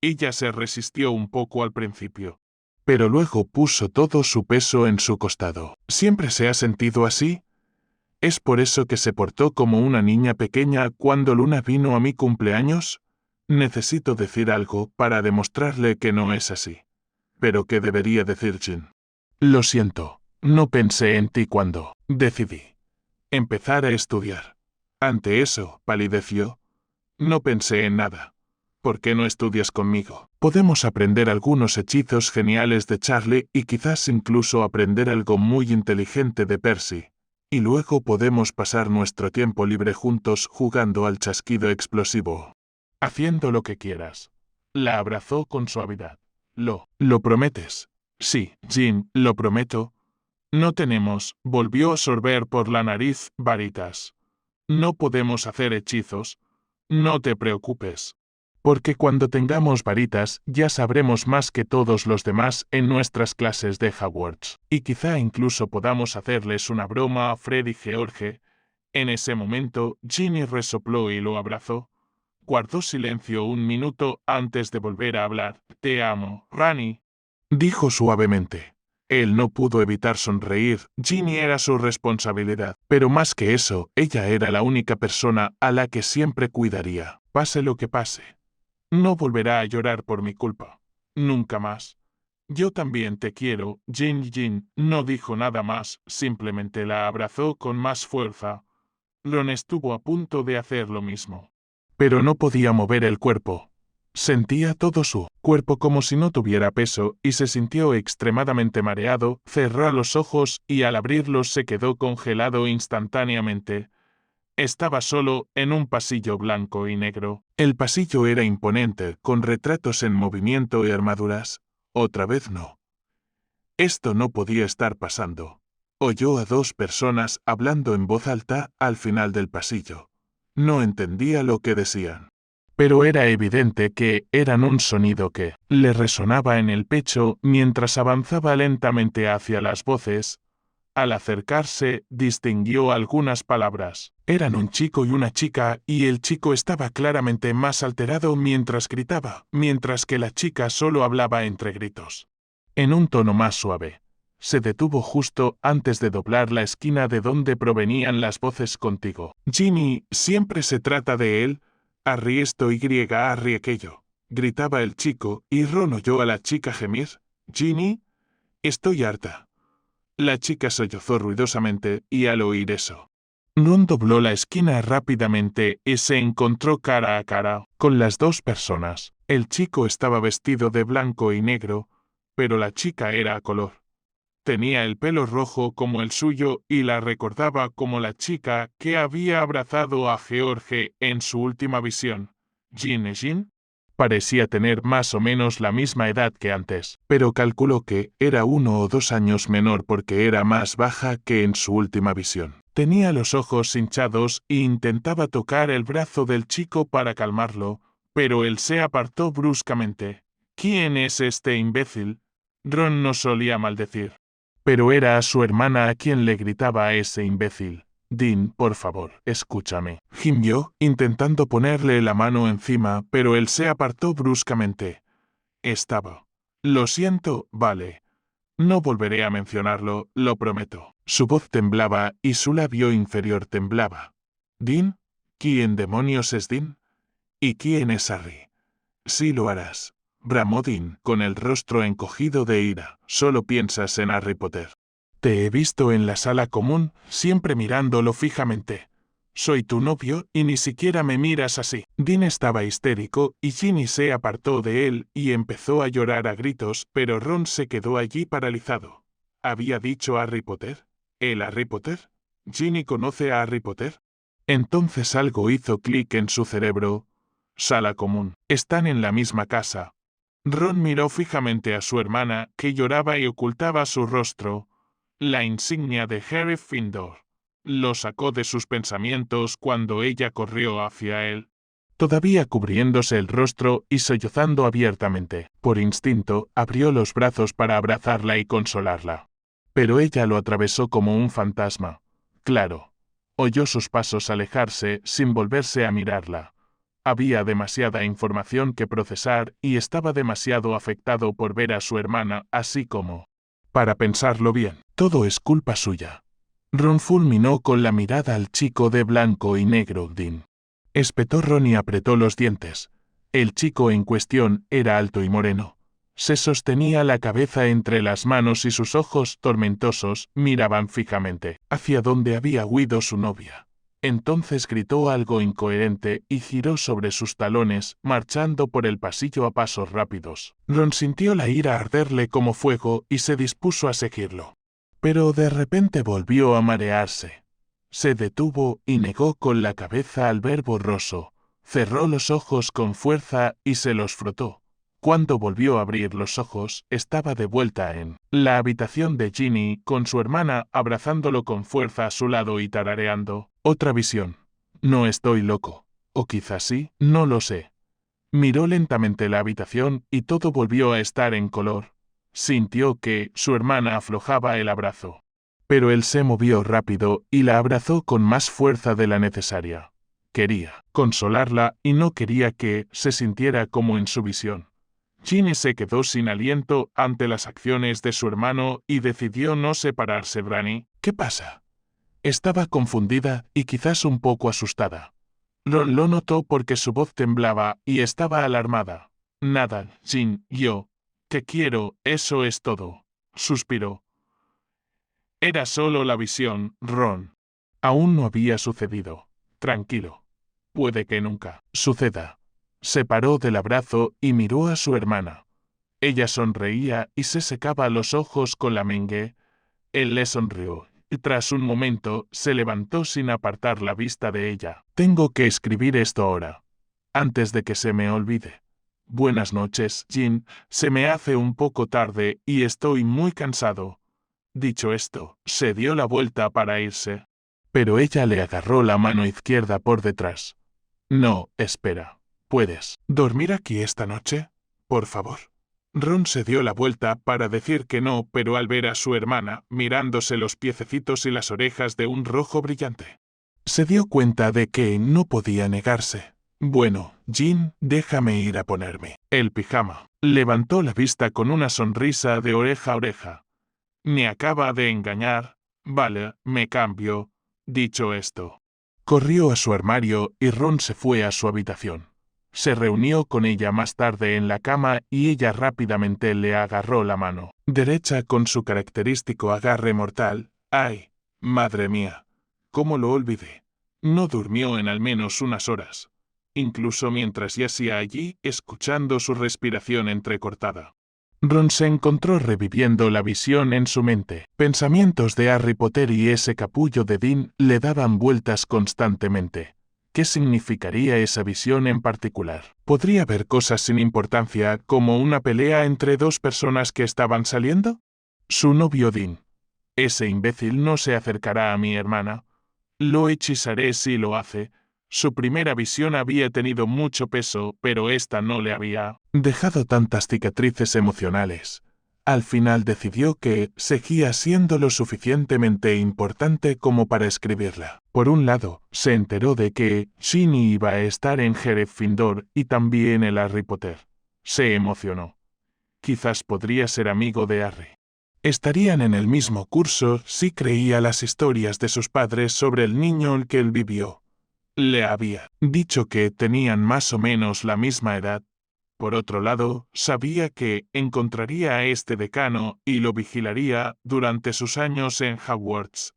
Ella se resistió un poco al principio, pero luego puso todo su peso en su costado. ¿Siempre se ha sentido así? ¿Es por eso que se portó como una niña pequeña cuando Luna vino a mi cumpleaños? Necesito decir algo para demostrarle que no es así. ¿Pero qué debería decir Jin? Lo siento, no pensé en ti cuando decidí empezar a estudiar. Ante eso, palideció. No pensé en nada. ¿Por qué no estudias conmigo? Podemos aprender algunos hechizos geniales de Charlie y quizás incluso aprender algo muy inteligente de Percy. Y luego podemos pasar nuestro tiempo libre juntos jugando al chasquido explosivo. Haciendo lo que quieras. La abrazó con suavidad. ¿Lo prometes? Sí, Jin, lo prometo. No tenemos, volvió a sorber por la nariz, varitas. No podemos hacer hechizos. No te preocupes. Porque cuando tengamos varitas ya sabremos más que todos los demás en nuestras clases de Hogwarts. Y quizá incluso podamos hacerles una broma a Fred y George. En ese momento, Ginny resopló y lo abrazó. Guardó silencio un minuto antes de volver a hablar. Te amo, Rani, dijo suavemente. Él no pudo evitar sonreír. Ginny era su responsabilidad, pero más que eso, ella era la única persona a la que siempre cuidaría, pase lo que pase. No volverá a llorar por mi culpa. Nunca más. Yo también te quiero, Jin. Jin no dijo nada más, simplemente la abrazó con más fuerza. Ron estuvo a punto de hacer lo mismo. Pero no podía mover el cuerpo. Sentía todo su cuerpo como si no tuviera peso y se sintió extremadamente mareado, cerró los ojos y al abrirlos se quedó congelado instantáneamente. Estaba solo en un pasillo blanco y negro. El pasillo era imponente, con retratos en movimiento y armaduras. Otra vez no. Esto no podía estar pasando. Oyó a dos personas hablando en voz alta al final del pasillo. No entendía lo que decían. Pero era evidente que eran un sonido que le resonaba en el pecho mientras avanzaba lentamente hacia las voces. Al acercarse, distinguió algunas palabras. Eran un chico y una chica, y el chico estaba claramente más alterado mientras gritaba, mientras que la chica solo hablaba entre gritos. En un tono más suave. Se detuvo justo antes de doblar la esquina de donde provenían las voces contigo. Ginny, siempre se trata de él. Harry esto y Harry aquello. Gritaba el chico, y Ron oyó a la chica gemir. Ginny, estoy harta. La chica sollozó ruidosamente, y al oír eso, Ron dobló la esquina rápidamente y se encontró cara a cara con las dos personas. El chico estaba vestido de blanco y negro, pero la chica era a color. Tenía el pelo rojo como el suyo y la recordaba como la chica que había abrazado a George en su última visión. Jin parecía tener más o menos la misma edad que antes, pero calculó que era 1 o 2 años menor porque era más baja que en su última visión. Tenía los ojos hinchados e intentaba tocar el brazo del chico para calmarlo, pero él se apartó bruscamente. ¿Quién es este imbécil? Ron no solía maldecir. Pero era a su hermana a quien le gritaba a ese imbécil. Dean, por favor, escúchame. Gimió, intentando ponerle la mano encima, pero él se apartó bruscamente. Estaba. Lo siento, vale. No volveré a mencionarlo, lo prometo. Su voz temblaba y su labio inferior temblaba. Dean, ¿quién demonios es Dean? ¿Y quién es Harry? Sí lo harás. Bramó Dean, con el rostro encogido de ira. Solo piensas en Harry Potter. Te he visto en la sala común, siempre mirándolo fijamente. Soy tu novio y ni siquiera me miras así. Dean estaba histérico y Ginny se apartó de él y empezó a llorar a gritos, pero Ron se quedó allí paralizado. ¿Había dicho Harry Potter? ¿El Harry Potter? ¿Ginny conoce a Harry Potter? Entonces algo hizo clic en su cerebro. Sala común. Están en la misma casa. Ron miró fijamente a su hermana, que lloraba y ocultaba su rostro. La insignia de Gryffindor lo sacó de sus pensamientos cuando ella corrió hacia él, todavía cubriéndose el rostro y sollozando abiertamente. Por instinto, abrió los brazos para abrazarla y consolarla. Pero ella lo atravesó como un fantasma. Claro. Oyó sus pasos alejarse sin volverse a mirarla. Había demasiada información que procesar y estaba demasiado afectado por ver a su hermana así como para pensarlo bien. Todo es culpa suya. Ron fulminó con la mirada al chico de blanco y negro, Dean. Espetó Ron y apretó los dientes. El chico en cuestión era alto y moreno. Se sostenía la cabeza entre las manos y sus ojos tormentosos miraban fijamente hacia donde había huido su novia. Entonces gritó algo incoherente y giró sobre sus talones, marchando por el pasillo a pasos rápidos. Ron sintió la ira arderle como fuego y se dispuso a seguirlo. Pero de repente volvió a marearse. Se detuvo y negó con la cabeza al ver borroso. Cerró los ojos con fuerza y se los frotó. Cuando volvió a abrir los ojos, estaba de vuelta en la habitación de Ginny, con su hermana abrazándolo con fuerza a su lado y tarareando. Otra visión. No estoy loco. O quizás sí, no lo sé. Miró lentamente la habitación y todo volvió a estar en color. Sintió que su hermana aflojaba el abrazo. Pero él se movió rápido y la abrazó con más fuerza de la necesaria. Quería consolarla y no quería que se sintiera como en su visión. Ginny se quedó sin aliento ante las acciones de su hermano y decidió no separarse de Granny. ¿Qué pasa? Estaba confundida y quizás un poco asustada. Lo notó porque su voz temblaba y estaba alarmada. Nada, Jin, yo te quiero, eso es todo. Suspiró. Era solo la visión, Ron. Aún no había sucedido. Tranquilo. Puede que nunca suceda. Se paró del abrazo y miró a su hermana. Ella sonreía y se secaba los ojos con la mengue. Él le sonrió, y tras un momento se levantó sin apartar la vista de ella. Tengo que escribir esto ahora, antes de que se me olvide. Buenas noches, Jin, se me hace un poco tarde y estoy muy cansado. Dicho esto, se dio la vuelta para irse. Pero ella le agarró la mano izquierda por detrás. No, espera. ¿Puedes dormir aquí esta noche? Por favor. Ron se dio la vuelta para decir que no, pero al ver a su hermana mirándose los piececitos y las orejas de un rojo brillante, se dio cuenta de que no podía negarse. Bueno, Jin, déjame ir a ponerme el pijama. Levantó la vista con una sonrisa de oreja a oreja. Me acaba de engañar. Vale, me cambio. Dicho esto, corrió a su armario y Ron se fue a su habitación. Se reunió con ella más tarde en la cama y ella rápidamente le agarró la mano derecha con su característico agarre mortal. ¡Ay! Madre mía. ¿Cómo lo olvidé? No durmió en al menos unas horas, incluso mientras yacía allí escuchando su respiración entrecortada. Ron se encontró reviviendo la visión en su mente. Pensamientos de Harry Potter y ese capullo de Dean le daban vueltas constantemente. ¿Qué significaría esa visión en particular? ¿Podría haber cosas sin importancia, como una pelea entre dos personas que estaban saliendo? Su novio Dean. Ese imbécil no se acercará a mi hermana. Lo hechizaré si lo hace. Su primera visión había tenido mucho peso, pero esta no le había dejado tantas cicatrices emocionales. Al final decidió que seguía siendo lo suficientemente importante como para escribirla. Por un lado, se enteró de que Ginny iba a estar en Gryffindor y también en Harry Potter. Se emocionó. Quizás podría ser amigo de Harry. Estarían en el mismo curso si creía las historias de sus padres sobre el niño el que él vivió. Le había dicho que tenían más o menos la misma edad. Por otro lado, sabía que encontraría a este decano y lo vigilaría durante sus años en Hogwarts.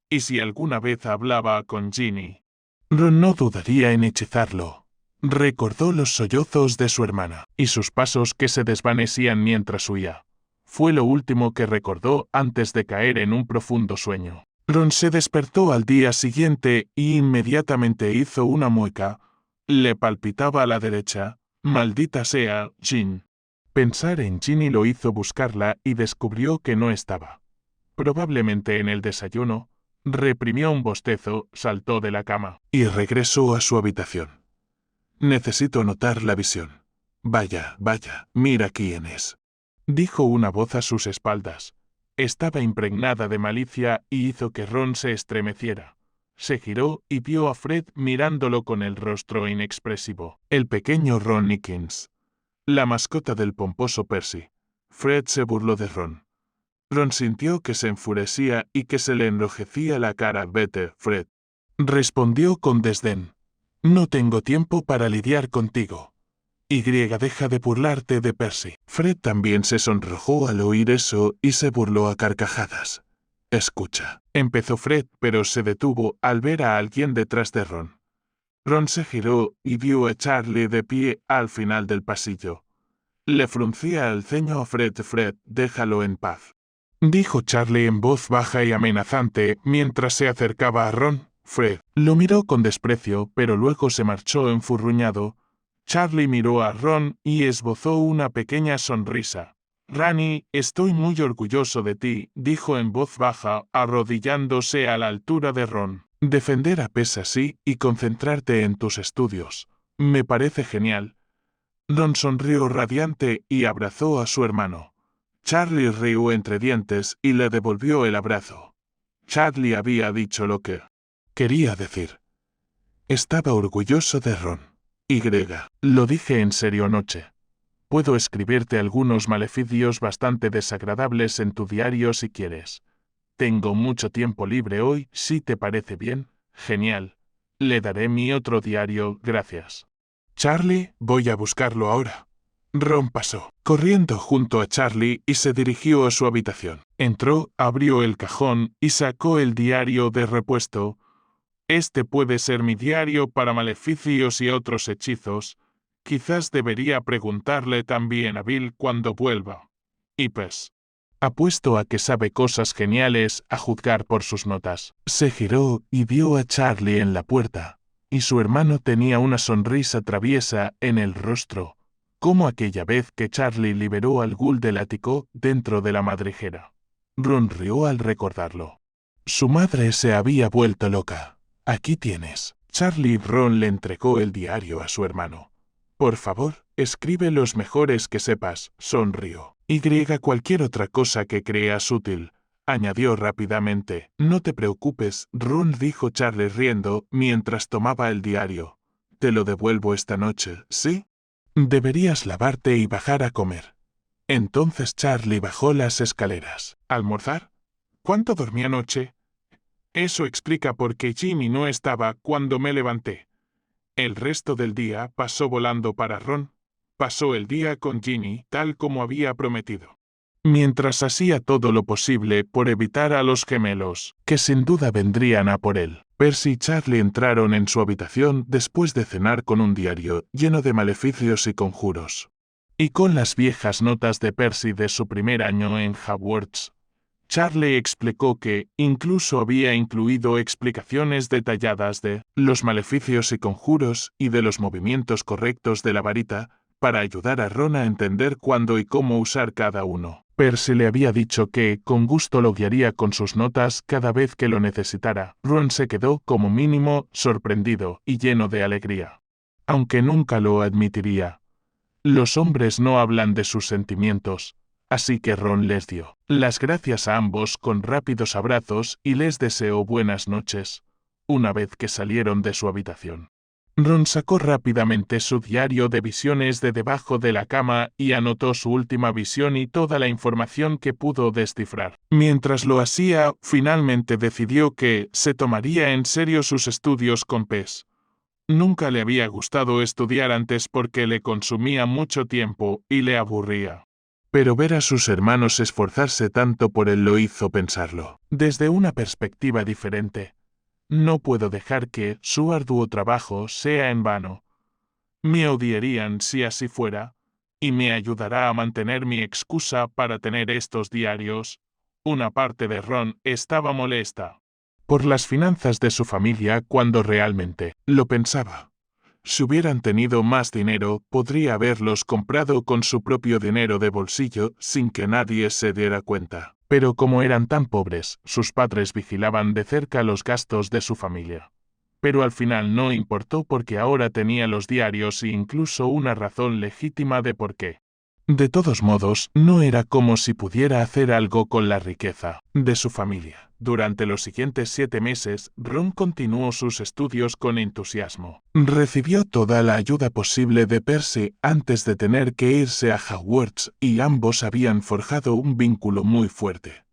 Y si alguna vez hablaba con Ginny, Ron no dudaría en hechizarlo. Recordó los sollozos de su hermana y sus pasos que se desvanecían mientras huía. Fue lo último que recordó antes de caer en un profundo sueño. Ron se despertó al día siguiente y inmediatamente hizo una mueca. Le palpitaba a la derecha. Maldita sea, Jin. Pensar en Ginny lo hizo buscarla y descubrió que no estaba. Probablemente en el desayuno, reprimió un bostezo, saltó de la cama y regresó a su habitación. Necesito notar la visión. Vaya, mira quién es, dijo una voz a sus espaldas. Estaba impregnada de malicia y hizo que Ron se estremeciera. Se giró y vio a Fred mirándolo con el rostro inexpresivo. El pequeño Ron Nickens, la mascota del pomposo Percy. Fred se burló de Ron. Ron sintió que se enfurecía y que se le enrojecía la cara. Vete, Fred, respondió con desdén. No tengo tiempo para lidiar contigo. Deja de burlarte de Percy. Fred también se sonrojó al oír eso y se burló a carcajadas. Escucha, empezó Fred, pero se detuvo al ver a alguien detrás de Ron. Ron se giró y vio a Charlie de pie al final del pasillo. Le fruncía el ceño a Fred. Fred, déjalo en paz, dijo Charlie en voz baja y amenazante mientras se acercaba a Ron. Fred lo miró con desprecio, pero luego se marchó enfurruñado. Charlie miró a Ron y esbozó una pequeña sonrisa. Rani, estoy muy orgulloso de ti, dijo en voz baja, arrodillándose a la altura de Ron. Defender a Percy y concentrarte en tus estudios. Me parece genial. Ron sonrió radiante y abrazó a su hermano. Charlie rió entre dientes y le devolvió el abrazo. Charlie había dicho lo que quería decir. Estaba orgulloso de Ron. Lo dije en serio anoche. Puedo escribirte algunos maleficios bastante desagradables en tu diario si quieres. Tengo mucho tiempo libre hoy, si te parece bien. Genial. Le daré mi otro diario, gracias. Charlie, voy a buscarlo ahora. Ron pasó, corriendo junto a Charlie y se dirigió a su habitación. Entró, abrió el cajón y sacó el diario de repuesto. Este puede ser mi diario para maleficios y otros hechizos. Quizás debería preguntarle también a Bill cuando vuelva. Y pues, apuesto a que sabe cosas geniales a juzgar por sus notas. Se giró y vio a Charlie en la puerta, y su hermano tenía una sonrisa traviesa en el rostro, como aquella vez que Charlie liberó al ghoul del ático dentro de la madriguera. Ron rió al recordarlo. Su madre se había vuelto loca. Aquí tienes. Charlie Ron le entregó el diario a su hermano. Por favor, escribe los mejores que sepas, sonrió. Cualquier otra cosa que creas útil, añadió rápidamente. No te preocupes, Ron, dijo Charlie riendo mientras tomaba el diario. Te lo devuelvo esta noche, ¿sí? Deberías lavarte y bajar a comer. Entonces Charlie bajó las escaleras. ¿Almorzar? ¿Cuánto dormí anoche? Eso explica por qué Ginny no estaba cuando me levanté. El resto del día pasó volando para Ron. Pasó el día con Ginny, tal como había prometido. Mientras hacía todo lo posible por evitar a los gemelos, que sin duda vendrían a por él. Percy y Charlie entraron en su habitación después de cenar con un diario lleno de maleficios y conjuros. Y con las viejas notas de Percy de su primer año en Hogwarts. Charlie explicó que incluso había incluido explicaciones detalladas de los maleficios y conjuros y de los movimientos correctos de la varita para ayudar a Ron a entender cuándo y cómo usar cada uno. Percy le había dicho que con gusto lo guiaría con sus notas cada vez que lo necesitara. Ron se quedó como mínimo sorprendido y lleno de alegría. Aunque nunca lo admitiría. Los hombres no hablan de sus sentimientos. Así que Ron les dio las gracias a ambos con rápidos abrazos y les deseó buenas noches, una vez que salieron de su habitación. Ron sacó rápidamente su diario de visiones de debajo de la cama y anotó su última visión y toda la información que pudo descifrar. Mientras lo hacía, finalmente decidió que se tomaría en serio sus estudios con Pes. Nunca le había gustado estudiar antes porque le consumía mucho tiempo y le aburría. Pero ver a sus hermanos esforzarse tanto por él lo hizo pensarlo. Desde una perspectiva diferente, no puedo dejar que su arduo trabajo sea en vano. Me odiarían si así fuera, y me ayudará a mantener mi excusa para tener estos diarios. Una parte de Ron estaba molesta por las finanzas de su familia cuando realmente lo pensaba. Si hubieran tenido más dinero, podría haberlos comprado con su propio dinero de bolsillo sin que nadie se diera cuenta. Pero como eran tan pobres, sus padres vigilaban de cerca los gastos de su familia. Pero al final no importó porque ahora tenía los diarios e incluso una razón legítima de por qué. De todos modos, no era como si pudiera hacer algo con la riqueza de su familia. Durante los siguientes 7 meses, Ron continuó sus estudios con entusiasmo. Recibió toda la ayuda posible de Percy antes de tener que irse a Hogwarts y ambos habían forjado un vínculo muy fuerte.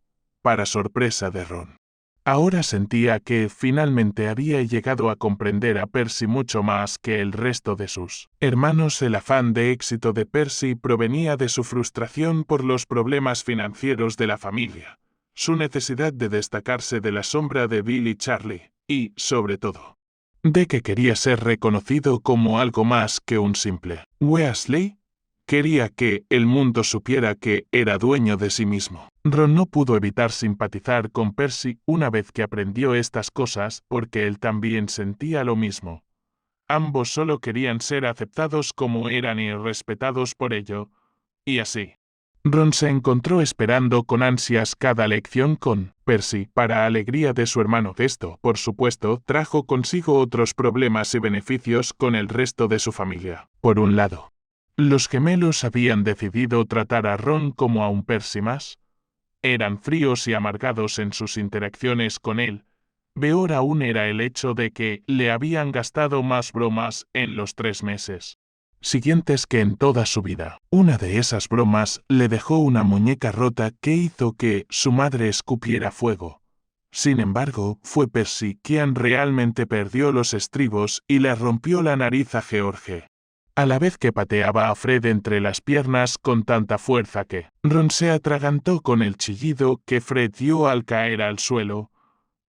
Para sorpresa de Ron, ahora sentía que finalmente había llegado a comprender a Percy mucho más que el resto de sus hermanos. El afán de éxito de Percy provenía de su frustración por los problemas financieros de la familia, su necesidad de destacarse de la sombra de Bill y Charlie, y, sobre todo, de que quería ser reconocido como algo más que un simple Weasley. Quería que el mundo supiera que era dueño de sí mismo. Ron no pudo evitar simpatizar con Percy una vez que aprendió estas cosas porque él también sentía lo mismo. Ambos solo querían ser aceptados como eran y respetados por ello, y así. Ron se encontró esperando con ansias cada lección con Percy, para alegría de su hermano. Esto, por supuesto, trajo consigo otros problemas y beneficios con el resto de su familia. Por un lado, los gemelos habían decidido tratar a Ron como a un Percy más. Eran fríos y amargados en sus interacciones con él. Peor aún era el hecho de que le habían gastado más bromas en los 3 meses siguientes que en toda su vida. Una de esas bromas le dejó una muñeca rota que hizo que su madre escupiera fuego. Sin embargo, fue Percy quien realmente perdió los estribos y le rompió la nariz a George, a la vez que pateaba a Fred entre las piernas con tanta fuerza que Ron se atragantó con el chillido que Fred dio al caer al suelo.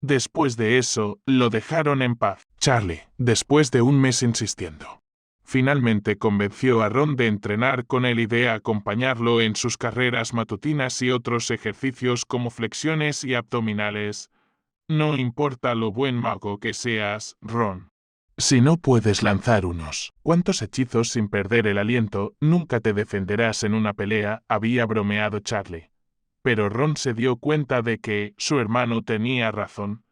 Después de eso, lo dejaron en paz. Charlie, después de un mes insistiendo, finalmente convenció a Ron de entrenar con él y de acompañarlo en sus carreras matutinas y otros ejercicios como flexiones y abdominales. No importa lo buen mago que seas, Ron. Si no puedes lanzar unos cuantos hechizos sin perder el aliento, nunca te defenderás en una pelea, había bromeado Charlie. Pero Ron se dio cuenta de que su hermano tenía razón.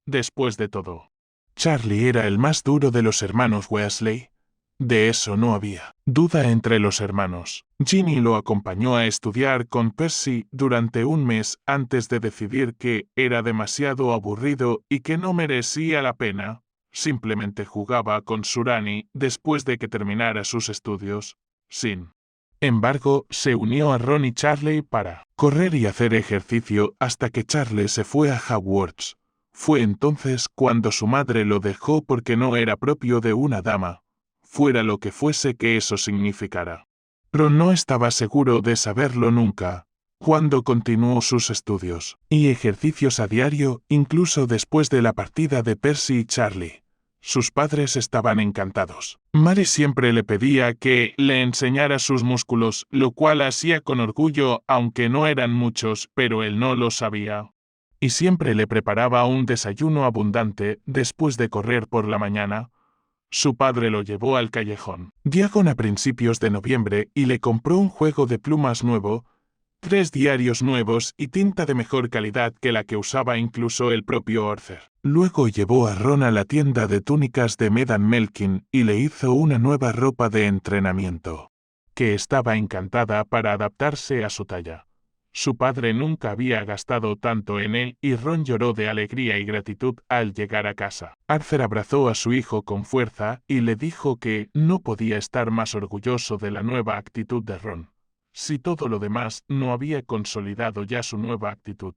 Después de todo, Charlie era el más duro de los hermanos Weasley. De eso no había duda entre los hermanos. Ginny lo acompañó a estudiar con Percy durante un mes antes de decidir que era demasiado aburrido y que no merecía la pena. Simplemente jugaba con Surani después de que terminara sus estudios. Sin embargo, se unió a Ron y Charlie para correr y hacer ejercicio hasta que Charlie se fue a Hogwarts. Fue entonces cuando su madre lo dejó porque no era propio de una dama, fuera lo que fuese que eso significara. Ron no estaba seguro de saberlo nunca. Cuando continuó sus estudios y ejercicios a diario, incluso después de la partida de Percy y Charlie, sus padres estaban encantados. Mary siempre le pedía que le enseñara sus músculos, lo cual hacía con orgullo, aunque no eran muchos, pero él no lo sabía. Y siempre le preparaba un desayuno abundante después de correr por la mañana. Su padre lo llevó al callejón Diagon a principios de noviembre y le compró un juego de plumas nuevo, 3 diarios nuevos y tinta de mejor calidad que la que usaba incluso el propio Arthur. Luego llevó a Ron a la tienda de túnicas de Medan Melkin y le hizo una nueva ropa de entrenamiento, que estaba encantada para adaptarse a su talla. Su padre nunca había gastado tanto en él y Ron lloró de alegría y gratitud al llegar a casa. Arthur abrazó a su hijo con fuerza y le dijo que no podía estar más orgulloso de la nueva actitud de Ron, si todo lo demás no había consolidado ya su nueva actitud.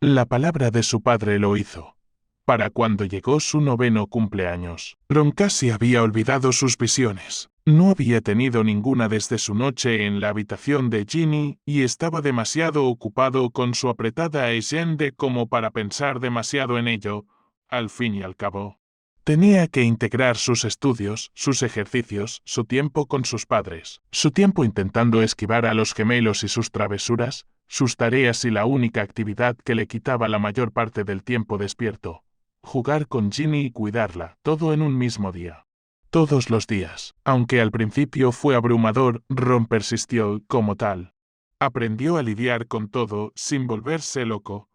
La palabra de su padre lo hizo. Para cuando llegó su 9º cumpleaños, Ron casi había olvidado sus visiones. No había tenido ninguna desde su noche en la habitación de Ginny y estaba demasiado ocupado con su apretada agenda como para pensar demasiado en ello. Al fin y al cabo, tenía que integrar sus estudios, sus ejercicios, su tiempo con sus padres, su tiempo intentando esquivar a los gemelos y sus travesuras, sus tareas y la única actividad que le quitaba la mayor parte del tiempo despierto, jugar con Ginny y cuidarla, todo en un mismo día. todos los días. Aunque al principio fue abrumador, Ron persistió como tal. Aprendió a lidiar con todo sin volverse loco.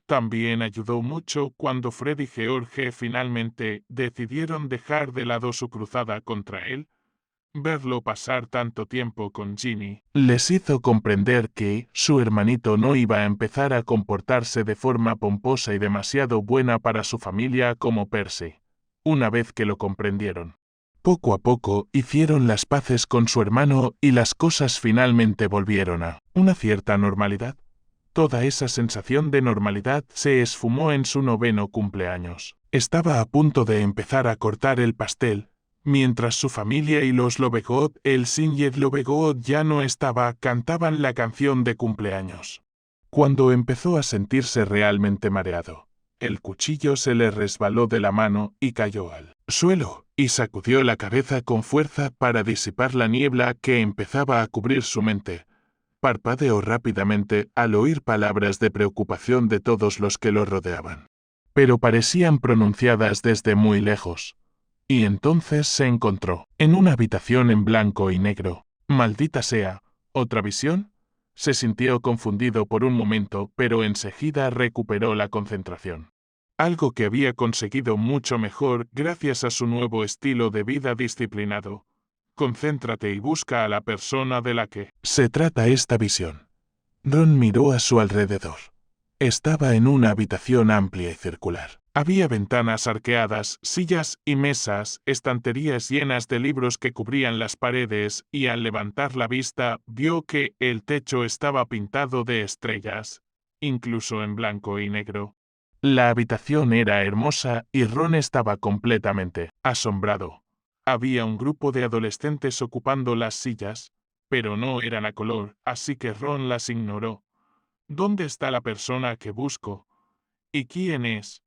También ayudó mucho cuando Fred y George finalmente decidieron dejar de lado su cruzada contra él. Verlo pasar tanto tiempo con Ginny les hizo comprender que su hermanito no iba a empezar a comportarse de forma pomposa y demasiado buena para su familia como Percy. Una vez que lo comprendieron, poco a poco hicieron las paces con su hermano y las cosas finalmente volvieron a una cierta normalidad. Toda esa sensación de normalidad se esfumó en su 9º cumpleaños. Estaba a punto de empezar a cortar el pastel, mientras su familia y los Lovegood, el Singed Lovegood ya no estaba, cantaban la canción de cumpleaños. Cuando empezó a sentirse realmente mareado, el cuchillo se le resbaló de la mano y cayó al suelo, y sacudió la cabeza con fuerza para disipar la niebla que empezaba a cubrir su mente. Parpadeó rápidamente al oír palabras de preocupación de todos los que lo rodeaban, pero parecían pronunciadas desde muy lejos. Y entonces se encontró en una habitación en blanco y negro. Maldita sea, ¿otra visión? Se sintió confundido por un momento, pero enseguida recuperó la concentración. Algo que había conseguido mucho mejor gracias a su nuevo estilo de vida disciplinado. Concéntrate y busca a la persona de la que se trata esta visión. Ron miró a su alrededor. Estaba en una habitación amplia y circular. Había ventanas arqueadas, sillas y mesas, estanterías llenas de libros que cubrían las paredes, y al levantar la vista vio que el techo estaba pintado de estrellas, incluso en blanco y negro. La habitación era hermosa y Ron estaba completamente asombrado. Había un grupo de adolescentes ocupando las sillas, pero no eran a color, así que Ron las ignoró. ¿Dónde está la persona que busco? ¿Y quién es?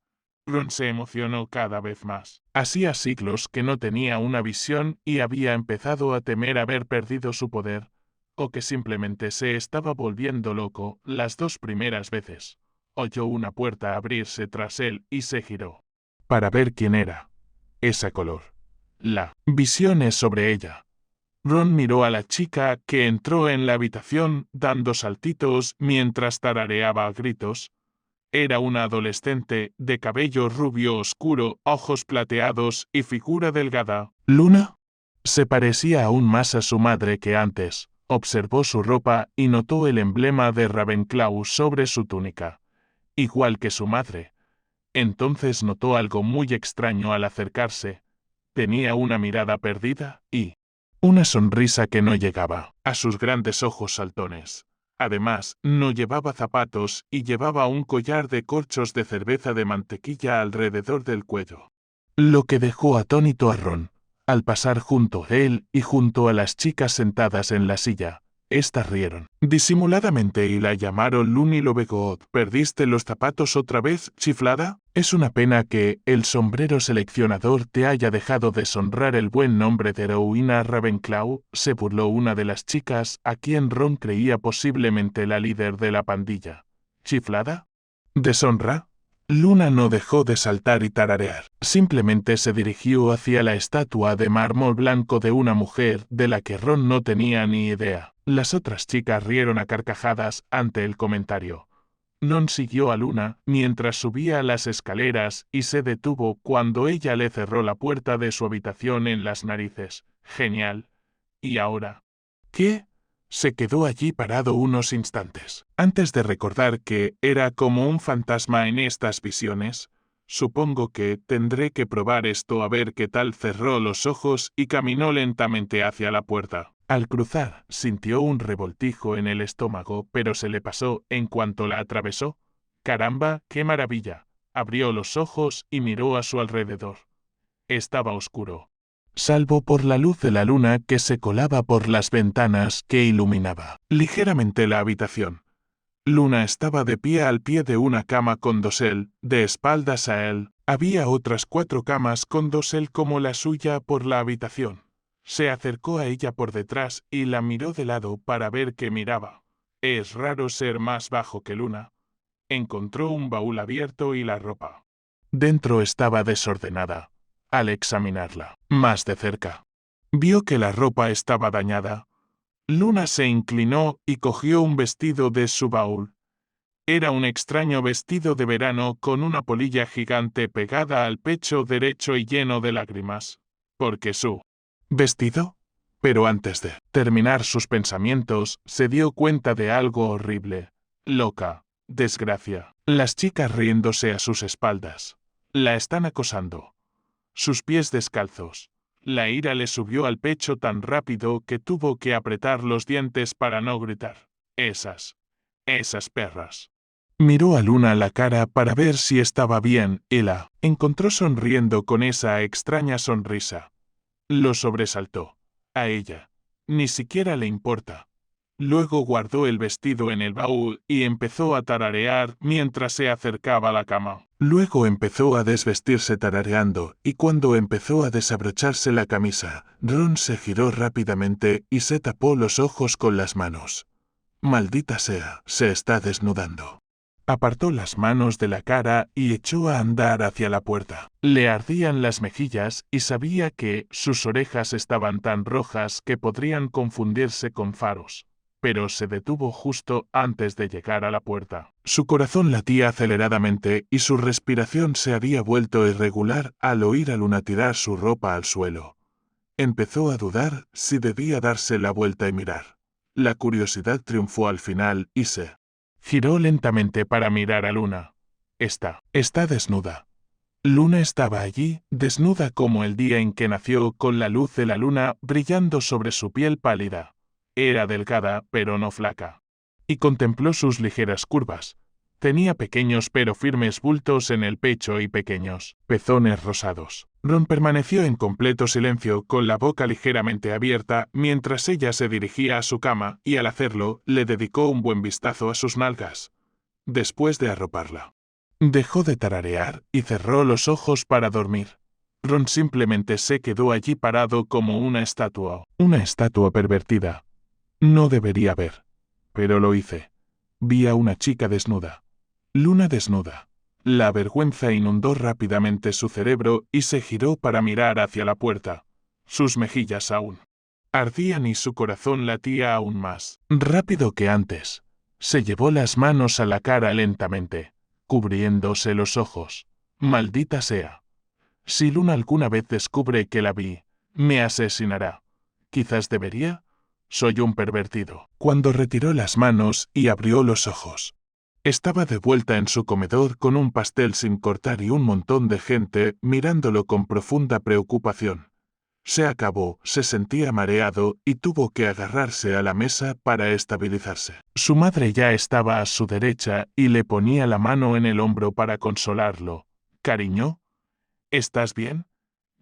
Ron se emocionó cada vez más. Hacía siglos que no tenía una visión y había empezado a temer haber perdido su poder, o que simplemente se estaba volviendo loco. Las 2 primeras veces oyó una puerta abrirse tras él y se giró para ver quién era esa color. La visión es sobre ella. Ron miró a la chica que entró en la habitación dando saltitos mientras tarareaba a gritos. Era una adolescente de cabello rubio oscuro, ojos plateados y figura delgada. ¿Luna? Se parecía aún más a su madre que antes. Observó su ropa y notó el emblema de Ravenclaw sobre su túnica. Igual que su madre. Entonces notó algo muy extraño al acercarse. Tenía una mirada perdida y una sonrisa que no llegaba a sus grandes ojos saltones. Además, no llevaba zapatos y llevaba un collar de corchos de cerveza de mantequilla alrededor del cuello. Lo que dejó atónito a Ron, al pasar junto a él y junto a las chicas sentadas en la silla. Estas rieron disimuladamente y la llamaron Loony Lovegood. ¿Perdiste los zapatos otra vez, chiflada? Es una pena que el sombrero seleccionador te haya dejado deshonrar el buen nombre de Rowena Ravenclaw, se burló una de las chicas, a quien Ron creía posiblemente la líder de la pandilla. ¿Chiflada? ¿Deshonra? Luna no dejó de saltar y tararear. Simplemente se dirigió hacia la estatua de mármol blanco de una mujer de la que Ron no tenía ni idea. Las otras chicas rieron a carcajadas ante el comentario. Ron siguió a Luna mientras subía las escaleras y se detuvo cuando ella le cerró la puerta de su habitación en las narices. Genial. ¿Y ahora? ¿Qué? Se quedó allí parado unos instantes, antes de recordar que era como un fantasma en estas visiones. Supongo que tendré que probar esto a ver qué tal. Cerró los ojos y caminó lentamente hacia la puerta. Al cruzar, sintió un revoltijo en el estómago, pero se le pasó en cuanto la atravesó. ¡Caramba, qué maravilla! Abrió los ojos y miró a su alrededor. Estaba oscuro, salvo por la luz de la luna que se colaba por las ventanas que iluminaba ligeramente la habitación. Luna estaba de pie al pie de una cama con dosel, de espaldas a él. Había otras 4 camas con dosel como la suya por la habitación. Se acercó a ella por detrás y la miró de lado para ver qué miraba. Es raro ser más bajo que Luna. Encontró un baúl abierto y la ropa dentro estaba desordenada. al examinarla más de cerca. Vio que la ropa estaba dañada. Luna se inclinó y cogió un vestido de su baúl. Era un extraño vestido de verano con una polilla gigante pegada al pecho derecho y lleno de lágrimas. Porque su vestido. Pero antes de terminar sus pensamientos, se dio cuenta de algo horrible. Loca. Desgracia. Las chicas riéndose a sus espaldas. La están acosando. Sus pies descalzos. La ira le subió al pecho tan rápido que tuvo que apretar los dientes para no gritar. Esas perras. Miró a Luna a la cara para ver si estaba bien y la encontró sonriendo con esa extraña sonrisa. Lo sobresaltó. A ella. Ni siquiera le importa. Luego guardó el vestido en el baúl y empezó a tararear mientras se acercaba a la cama. Luego empezó a desvestirse tarareando, y cuando empezó a desabrocharse la camisa, Ron se giró rápidamente y se tapó los ojos con las manos. Maldita sea, se está desnudando. Apartó las manos de la cara y echó a andar hacia la puerta. Le ardían las mejillas y sabía que sus orejas estaban tan rojas que podrían confundirse con faros. Pero se detuvo justo antes de llegar a la puerta. Su corazón latía aceleradamente y su respiración se había vuelto irregular al oír a Luna tirar su ropa al suelo. Empezó a dudar si debía darse la vuelta y mirar. La curiosidad triunfó al final y se giró lentamente para mirar a Luna. Está desnuda. Luna estaba allí, desnuda como el día en que nació, con la luz de la luna brillando sobre su piel pálida. Era delgada, pero no flaca. Y contempló sus ligeras curvas. Tenía pequeños pero firmes bultos en el pecho y pequeños pezones rosados. Ron permaneció en completo silencio, con la boca ligeramente abierta, mientras ella se dirigía a su cama, y al hacerlo, le dedicó un buen vistazo a sus nalgas. Después de arroparla, dejó de tararear y cerró los ojos para dormir. Ron simplemente se quedó allí parado como una estatua pervertida. No debería haber. Pero lo hice. Vi a una chica desnuda. Luna desnuda. La vergüenza inundó rápidamente su cerebro y se giró para mirar hacia la puerta. Sus mejillas aún ardían y su corazón latía aún más rápido que antes. Se llevó las manos a la cara lentamente, cubriéndose los ojos. Maldita sea. Si Luna alguna vez descubre que la vi, me asesinará. Quizás debería. Soy un pervertido. Cuando retiró las manos y abrió los ojos, estaba de vuelta en su comedor con un pastel sin cortar y un montón de gente mirándolo con profunda preocupación. Se acabó, se sentía mareado y tuvo que agarrarse a la mesa para estabilizarse. Su madre ya estaba a su derecha y le ponía la mano en el hombro para consolarlo. «Cariño, ¿estás bien?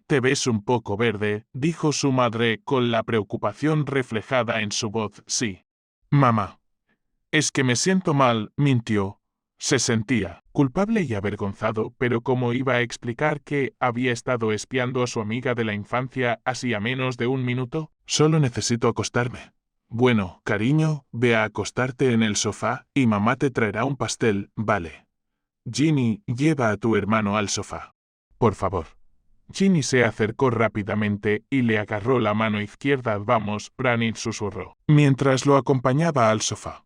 Te ves un poco verde», dijo su madre con la preocupación reflejada en su voz. «Sí, mamá. Es que me siento mal», mintió. Se sentía culpable y avergonzado, pero ¿cómo iba a explicar que había estado espiando a su amiga de la infancia hacía menos de un minuto? «Solo necesito acostarme». «Bueno, cariño, ve a acostarte en el sofá y mamá te traerá un pastel, ¿vale? Ginny, lleva a tu hermano al sofá. Por favor». Ginny se acercó rápidamente y le agarró la mano izquierda. «Vamos», Branny susurró, mientras lo acompañaba al sofá.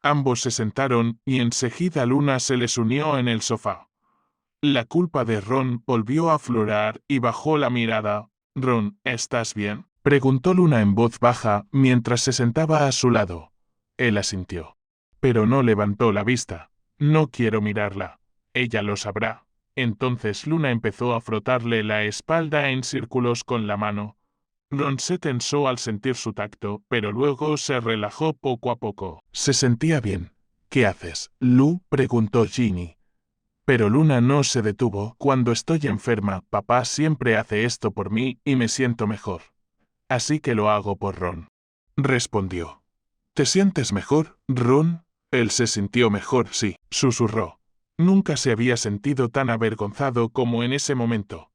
Ambos se sentaron y enseguida Luna se les unió en el sofá. La culpa de Ron volvió a aflorar y bajó la mirada. «Ron, ¿estás bien?», preguntó Luna en voz baja mientras se sentaba a su lado. Él asintió, pero no levantó la vista. «No quiero mirarla. Ella lo sabrá». Entonces Luna empezó a frotarle la espalda en círculos con la mano. Ron se tensó al sentir su tacto, pero luego se relajó poco a poco. Se sentía bien. «¿Qué haces, Lu?», preguntó Ginny. Pero Luna no se detuvo. «Cuando estoy enferma, papá siempre hace esto por mí y me siento mejor. Así que lo hago por Ron», respondió. «¿Te sientes mejor, Ron?». Él se sintió mejor, sí, susurró. Nunca se había sentido tan avergonzado como en ese momento.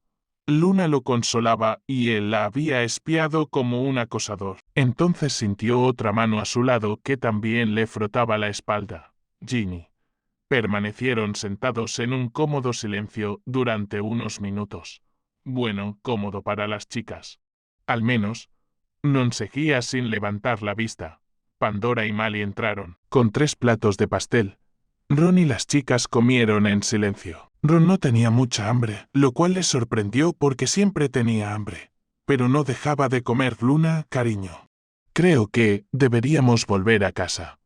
Luna lo consolaba y él la había espiado como un acosador. Entonces sintió otra mano a su lado que también le frotaba la espalda. Ginny. Permanecieron sentados en un cómodo silencio durante unos minutos. bueno, cómodo para las chicas. Al menos, Ron seguía sin levantar la vista. Pandora y Mali entraron, con 3 platos de pastel. Ron y las chicas comieron en silencio. Ron no tenía mucha hambre, lo cual les sorprendió porque siempre tenía hambre. Pero no dejaba de comer. Luna, cariño. Creo que deberíamos volver a casa.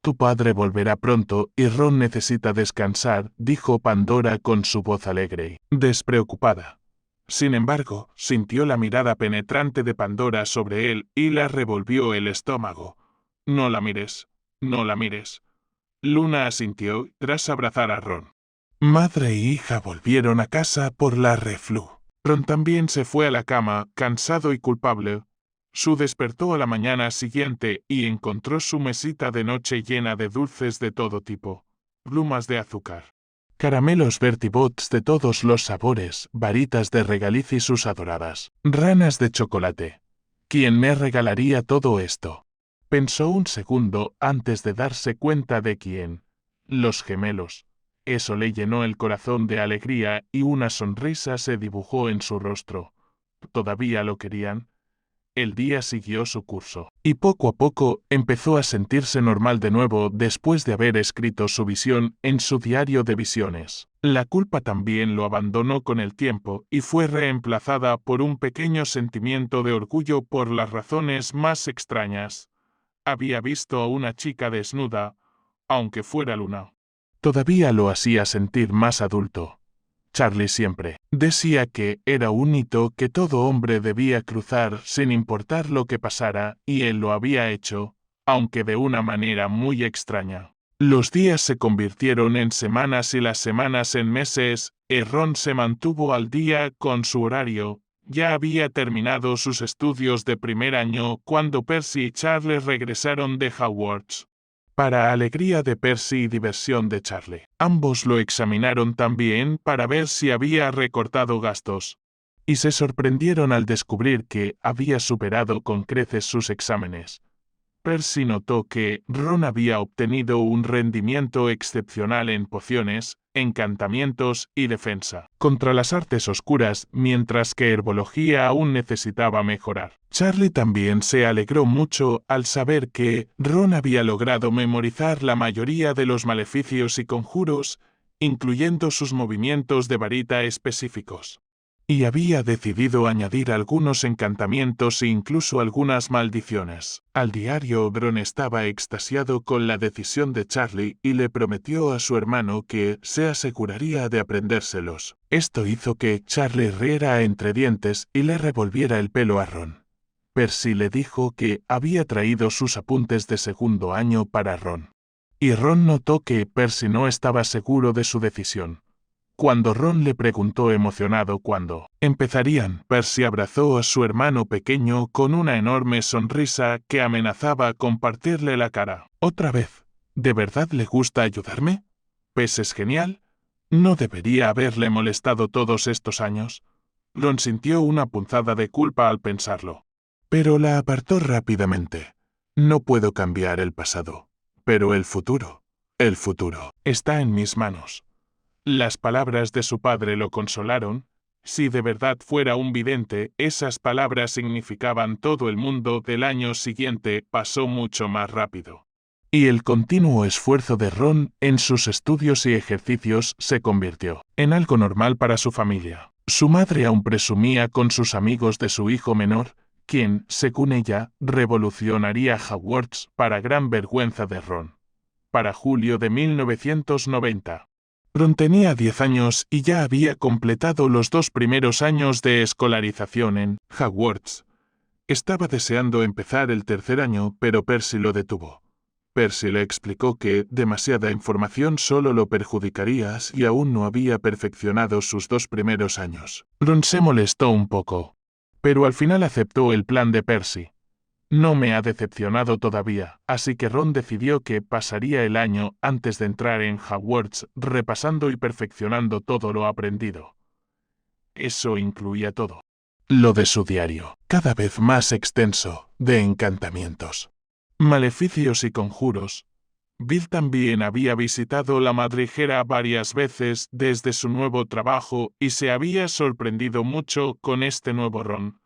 Tu padre volverá pronto y Ron necesita descansar, dijo Pandora con su voz alegre y despreocupada. Sin embargo, sintió la mirada penetrante de Pandora sobre él y le revolvió el estómago. No la mires, no la mires. Luna asintió tras abrazar a Ron. Madre e hija volvieron a casa por la reflú. Ron también se fue a la cama, cansado y culpable. Su despertó a la mañana siguiente y encontró su mesita de noche llena de dulces de todo tipo, plumas de azúcar, caramelos Bertie Bott's de todos los sabores, varitas de regaliz y sus adoradas ranas de chocolate. ¿Quién me regalaría todo esto? Pensó un segundo antes de darse cuenta de quién. Los gemelos. Eso le llenó el corazón de alegría y una sonrisa se dibujó en su rostro. ¿Todavía lo querían? El día siguió su curso, y poco a poco empezó a sentirse normal de nuevo después de haber escrito su visión en su diario de visiones. La culpa también lo abandonó con el tiempo y fue reemplazada por un pequeño sentimiento de orgullo por las razones más extrañas. Había visto a una chica desnuda, aunque fuera Luna. Todavía lo hacía sentir más adulto. Charlie siempre decía que era un hito que todo hombre debía cruzar sin importar lo que pasara, y él lo había hecho, aunque de una manera muy extraña. Los días se convirtieron en semanas y las semanas en meses, y Ron se mantuvo al día con su horario. Ya había terminado sus estudios de primer año cuando Percy y Charlie regresaron de Hogwarts. Para alegría de Percy y diversión de Charlie, ambos lo examinaron también para ver si había recortado gastos. Y se sorprendieron al descubrir que había superado con creces sus exámenes. Percy notó que Ron había obtenido un rendimiento excepcional en pociones, encantamientos y defensa contra las artes oscuras, mientras que herbología aún necesitaba mejorar. Charlie también se alegró mucho al saber que Ron había logrado memorizar la mayoría de los maleficios y conjuros, incluyendo sus movimientos de varita específicos. Y había decidido añadir algunos encantamientos e incluso algunas maldiciones. Al diario, Ron estaba extasiado con la decisión de Charlie y le prometió a su hermano que se aseguraría de aprendérselos. Esto hizo que Charlie riera entre dientes y le revolviera el pelo a Ron. Percy le dijo que había traído sus apuntes de segundo año para Ron. Y Ron notó que Percy no estaba seguro de su decisión. Cuando Ron le preguntó emocionado cuándo empezarían, Percy abrazó a su hermano pequeño con una enorme sonrisa que amenazaba con partirle la cara. ¿Otra vez? ¿De verdad le gusta ayudarme? Pues es genial. ¿No debería haberle molestado todos estos años? Ron sintió una punzada de culpa al pensarlo. Pero la apartó rápidamente. No puedo cambiar el pasado. Pero el futuro está en mis manos. Las palabras de su padre lo consolaron. Si de verdad fuera un vidente, esas palabras significaban todo el mundo. Del año siguiente pasó mucho más rápido. Y el continuo esfuerzo de Ron en sus estudios y ejercicios se convirtió en algo normal para su familia. Su madre aún presumía con sus amigos de su hijo menor, quien, según ella, revolucionaría Hogwarts para gran vergüenza de Ron. Para julio de 1990. Ron tenía 10 años y ya había completado los 2 primeros años de escolarización en Hogwarts. Estaba deseando empezar el tercer año, pero Percy lo detuvo. Percy le explicó que demasiada información solo lo perjudicaría y aún no había perfeccionado sus 2 primeros años. Ron se molestó un poco, pero al final aceptó el plan de Percy. No me ha decepcionado todavía, así que Ron decidió que pasaría el año antes de entrar en Hogwarts repasando y perfeccionando todo lo aprendido. Eso incluía todo. Lo de su diario, cada vez más extenso, de encantamientos, maleficios y conjuros. Bill también había visitado la madriguera varias veces desde su nuevo trabajo y se había sorprendido mucho con este nuevo Ron.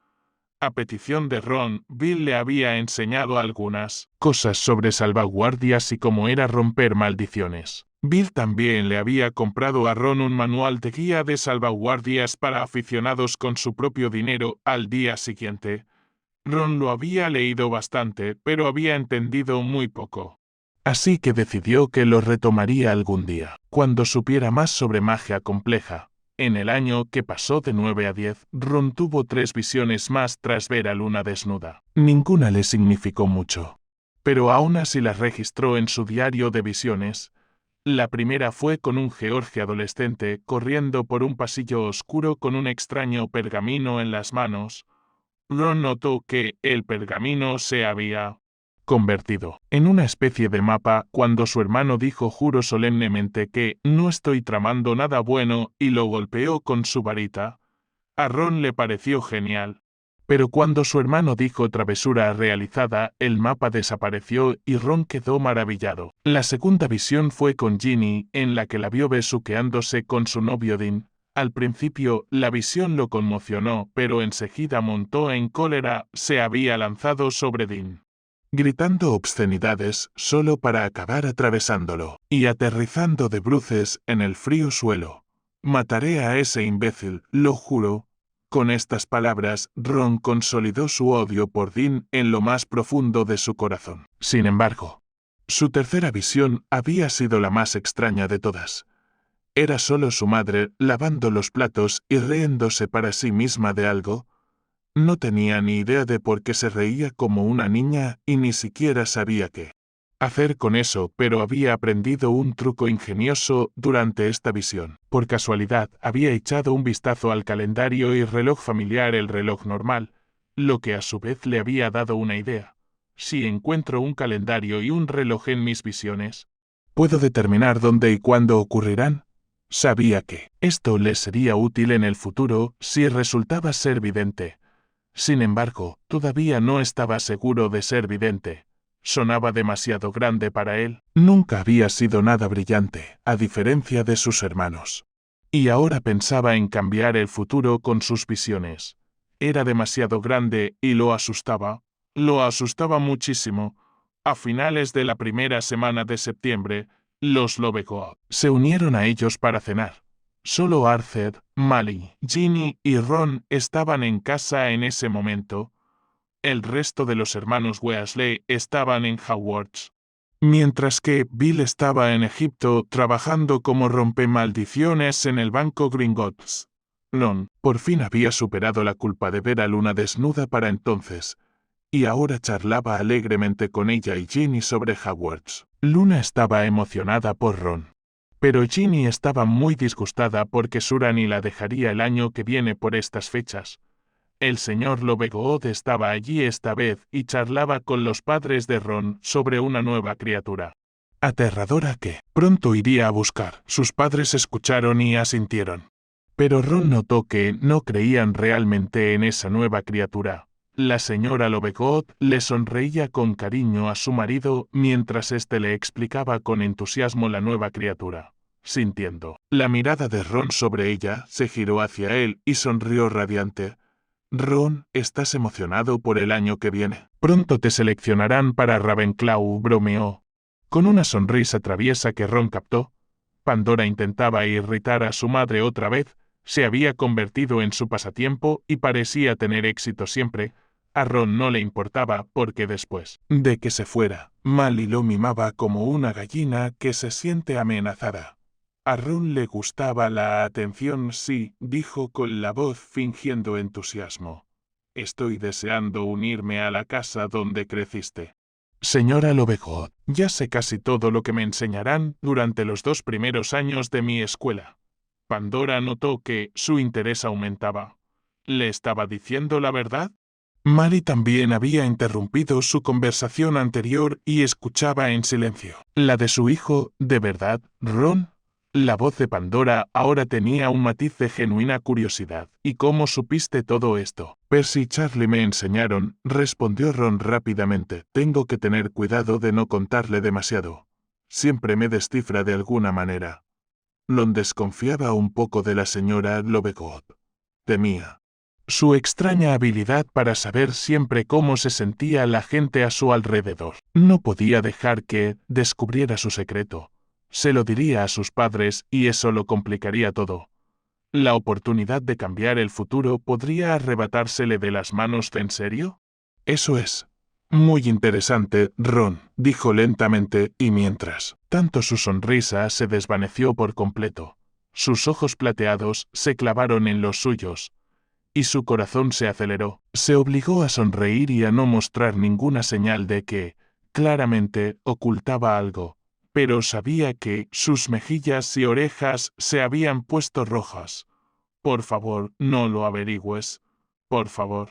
A petición de Ron, Bill le había enseñado algunas cosas sobre salvaguardias y cómo era romper maldiciones. Bill también le había comprado a Ron un manual de guía de salvaguardias para aficionados con su propio dinero al día siguiente. Ron lo había leído bastante, pero había entendido muy poco. Así que decidió que lo retomaría algún día, cuando supiera más sobre magia compleja. En el año que pasó de 9 a 10, Ron tuvo 3 visiones más tras ver a Luna desnuda. Ninguna le significó mucho, pero aún así las registró en su diario de visiones. La primera fue con un George adolescente corriendo por un pasillo oscuro con un extraño pergamino en las manos. Ron notó que el pergamino se había convertido en una especie de mapa cuando su hermano dijo juro solemnemente que no estoy tramando nada bueno y lo golpeó con su varita. A Ron le pareció genial. Pero cuando su hermano dijo travesura realizada, el mapa desapareció y Ron quedó maravillado. La segunda visión fue con Ginny, en la que la vio besuqueándose con su novio Dean. Al principio, la visión lo conmocionó, pero enseguida montó en cólera, se había lanzado sobre Dean, gritando obscenidades solo para acabar atravesándolo y aterrizando de bruces en el frío suelo. Mataré a ese imbécil, lo juro. Con estas palabras, Ron consolidó su odio por Dean en lo más profundo de su corazón. Sin embargo, su tercera visión había sido la más extraña de todas. Era solo su madre lavando los platos y riéndose para sí misma de algo. No tenía ni idea de por qué se reía como una niña y ni siquiera sabía qué hacer con eso, pero había aprendido un truco ingenioso durante esta visión. Por casualidad, había echado un vistazo al calendario y reloj familiar, el reloj normal, lo que a su vez le había dado una idea. Si encuentro un calendario y un reloj en mis visiones, ¿puedo determinar dónde y cuándo ocurrirán? Sabía que esto le sería útil en el futuro si resultaba ser vidente. Sin embargo, todavía no estaba seguro de ser vidente. Sonaba demasiado grande para él. Nunca había sido nada brillante, a diferencia de sus hermanos. Y ahora pensaba en cambiar el futuro con sus visiones. Era demasiado grande y lo asustaba. Lo asustaba muchísimo. A finales de la primera semana de septiembre, los Lovegood se unieron a ellos para cenar. Solo Arthur, Molly, Ginny y Ron estaban en casa en ese momento. El resto de los hermanos Weasley estaban en Hogwarts, mientras que Bill estaba en Egipto trabajando como rompemaldiciones en el banco Gringotts. Ron, por fin había superado la culpa de ver a Luna desnuda para entonces, y ahora charlaba alegremente con ella y Ginny sobre Hogwarts. Luna estaba emocionada por Ron, pero Ginny estaba muy disgustada porque Surani la dejaría el año que viene por estas fechas. El señor Lovegood estaba allí esta vez y charlaba con los padres de Ron sobre una nueva criatura aterradora que pronto iría a buscar. Sus padres escucharon y asintieron. Pero Ron notó que no creían realmente en esa nueva criatura. La señora Lovegood le sonreía con cariño a su marido mientras éste le explicaba con entusiasmo la nueva criatura. Sintiendo la mirada de Ron sobre ella, se giró hacia él y sonrió radiante. Ron, ¿estás emocionado por el año que viene? Pronto te seleccionarán para Ravenclaw, bromeó. Con una sonrisa traviesa que Ron captó, Pandora intentaba irritar a su madre otra vez. Se había convertido en su pasatiempo y parecía tener éxito siempre. A Ron no le importaba porque después de que se fuera, Molly lo mimaba como una gallina que se siente amenazada. A Ron le gustaba la atención, sí, dijo con la voz fingiendo entusiasmo. Estoy deseando unirme a la casa donde creciste. Señora Lovegood, ya sé casi todo lo que me enseñarán durante los 2 primeros años de mi escuela. Pandora notó que su interés aumentaba. ¿Le estaba diciendo la verdad? Mary también había interrumpido su conversación anterior y escuchaba en silencio. La de su hijo, ¿de verdad, Ron? La voz de Pandora ahora tenía un matiz de genuina curiosidad. ¿Y cómo supiste todo esto? Percy y Charlie me enseñaron, respondió Ron rápidamente. Tengo que tener cuidado de no contarle demasiado. Siempre me descifra de alguna manera. Ron desconfiaba un poco de la señora Lovegood. Temía su extraña habilidad para saber siempre cómo se sentía la gente a su alrededor. No podía dejar que descubriera su secreto. Se lo diría a sus padres y eso lo complicaría todo. ¿La oportunidad de cambiar el futuro podría arrebatársele de las manos en serio? Eso es muy interesante, Ron, dijo lentamente, y mientras tanto su sonrisa se desvaneció por completo. Sus ojos plateados se clavaron en los suyos, y su corazón se aceleró. Se obligó a sonreír y a no mostrar ninguna señal de que, claramente, ocultaba algo, pero sabía que sus mejillas y orejas se habían puesto rojas. Por favor, no lo averigües. Por favor.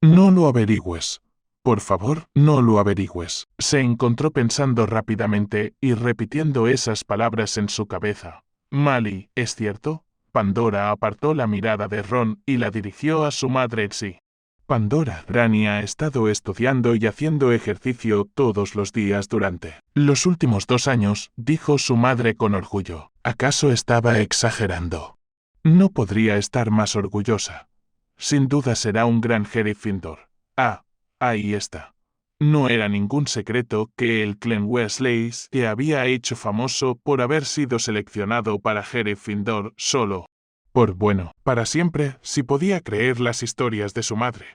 No lo averigües. Por favor, no lo averigües. Se encontró pensando rápidamente y repitiendo esas palabras en su cabeza. Mali, ¿es cierto? Pandora apartó la mirada de Ron y la dirigió a su madre sí. Pandora, Rani ha estado estudiando y haciendo ejercicio todos los días durante los últimos 2 años, dijo su madre con orgullo. ¿Acaso estaba exagerando? No podría estar más orgullosa. Sin duda será un gran Gryffindor. Ah, ahí está. No era ningún secreto que el clan Weasley se había hecho famoso por haber sido seleccionado para Gryffindor solo para siempre, si podía creer las historias de su madre.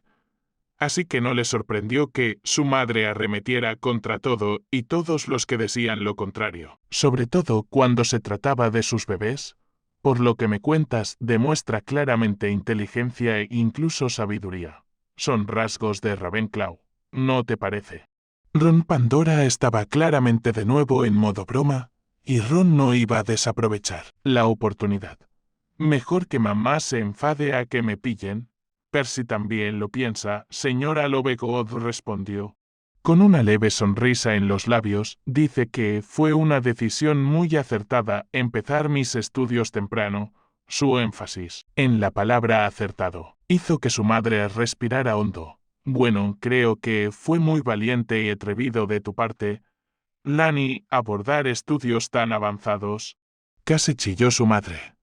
Así que no le sorprendió que su madre arremetiera contra todo y todos los que decían lo contrario. Sobre todo cuando se trataba de sus bebés. Por lo que me cuentas, demuestra claramente inteligencia e incluso sabiduría. Son rasgos de Ravenclaw, ¿no te parece? Ron Pandora estaba claramente de nuevo en modo broma, y Ron no iba a desaprovechar la oportunidad. Mejor que mamá se enfade a que me pillen. Percy también lo piensa, señora Lovegood respondió. Con una leve sonrisa en los labios, dice que fue una decisión muy acertada empezar mis estudios temprano. Su énfasis en la palabra acertado hizo que su madre respirara hondo. Bueno, creo que fue muy valiente y atrevido de tu parte, Lani, abordar estudios tan avanzados. Casi chilló su madre.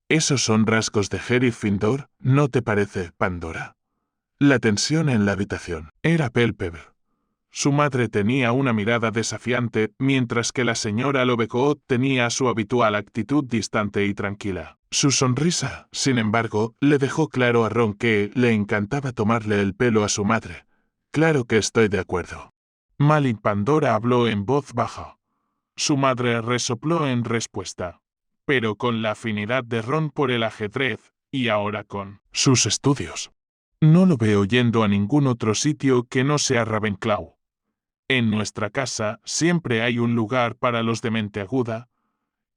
Esos son rasgos de Gryffindor, ¿no te parece, Pandora? La tensión en la habitación era palpable. Su madre tenía una mirada desafiante, mientras que la señora Lovegood tenía su habitual actitud distante y tranquila. Su sonrisa, sin embargo, le dejó claro a Ron que le encantaba tomarle el pelo a su madre. Claro que estoy de acuerdo. Mali Pandora habló en voz baja. Su madre resopló en respuesta. Pero con la afinidad de Ron por el ajedrez, y ahora con sus estudios. No lo veo yendo a ningún otro sitio que no sea Ravenclaw. En nuestra casa siempre hay un lugar para los de mente aguda.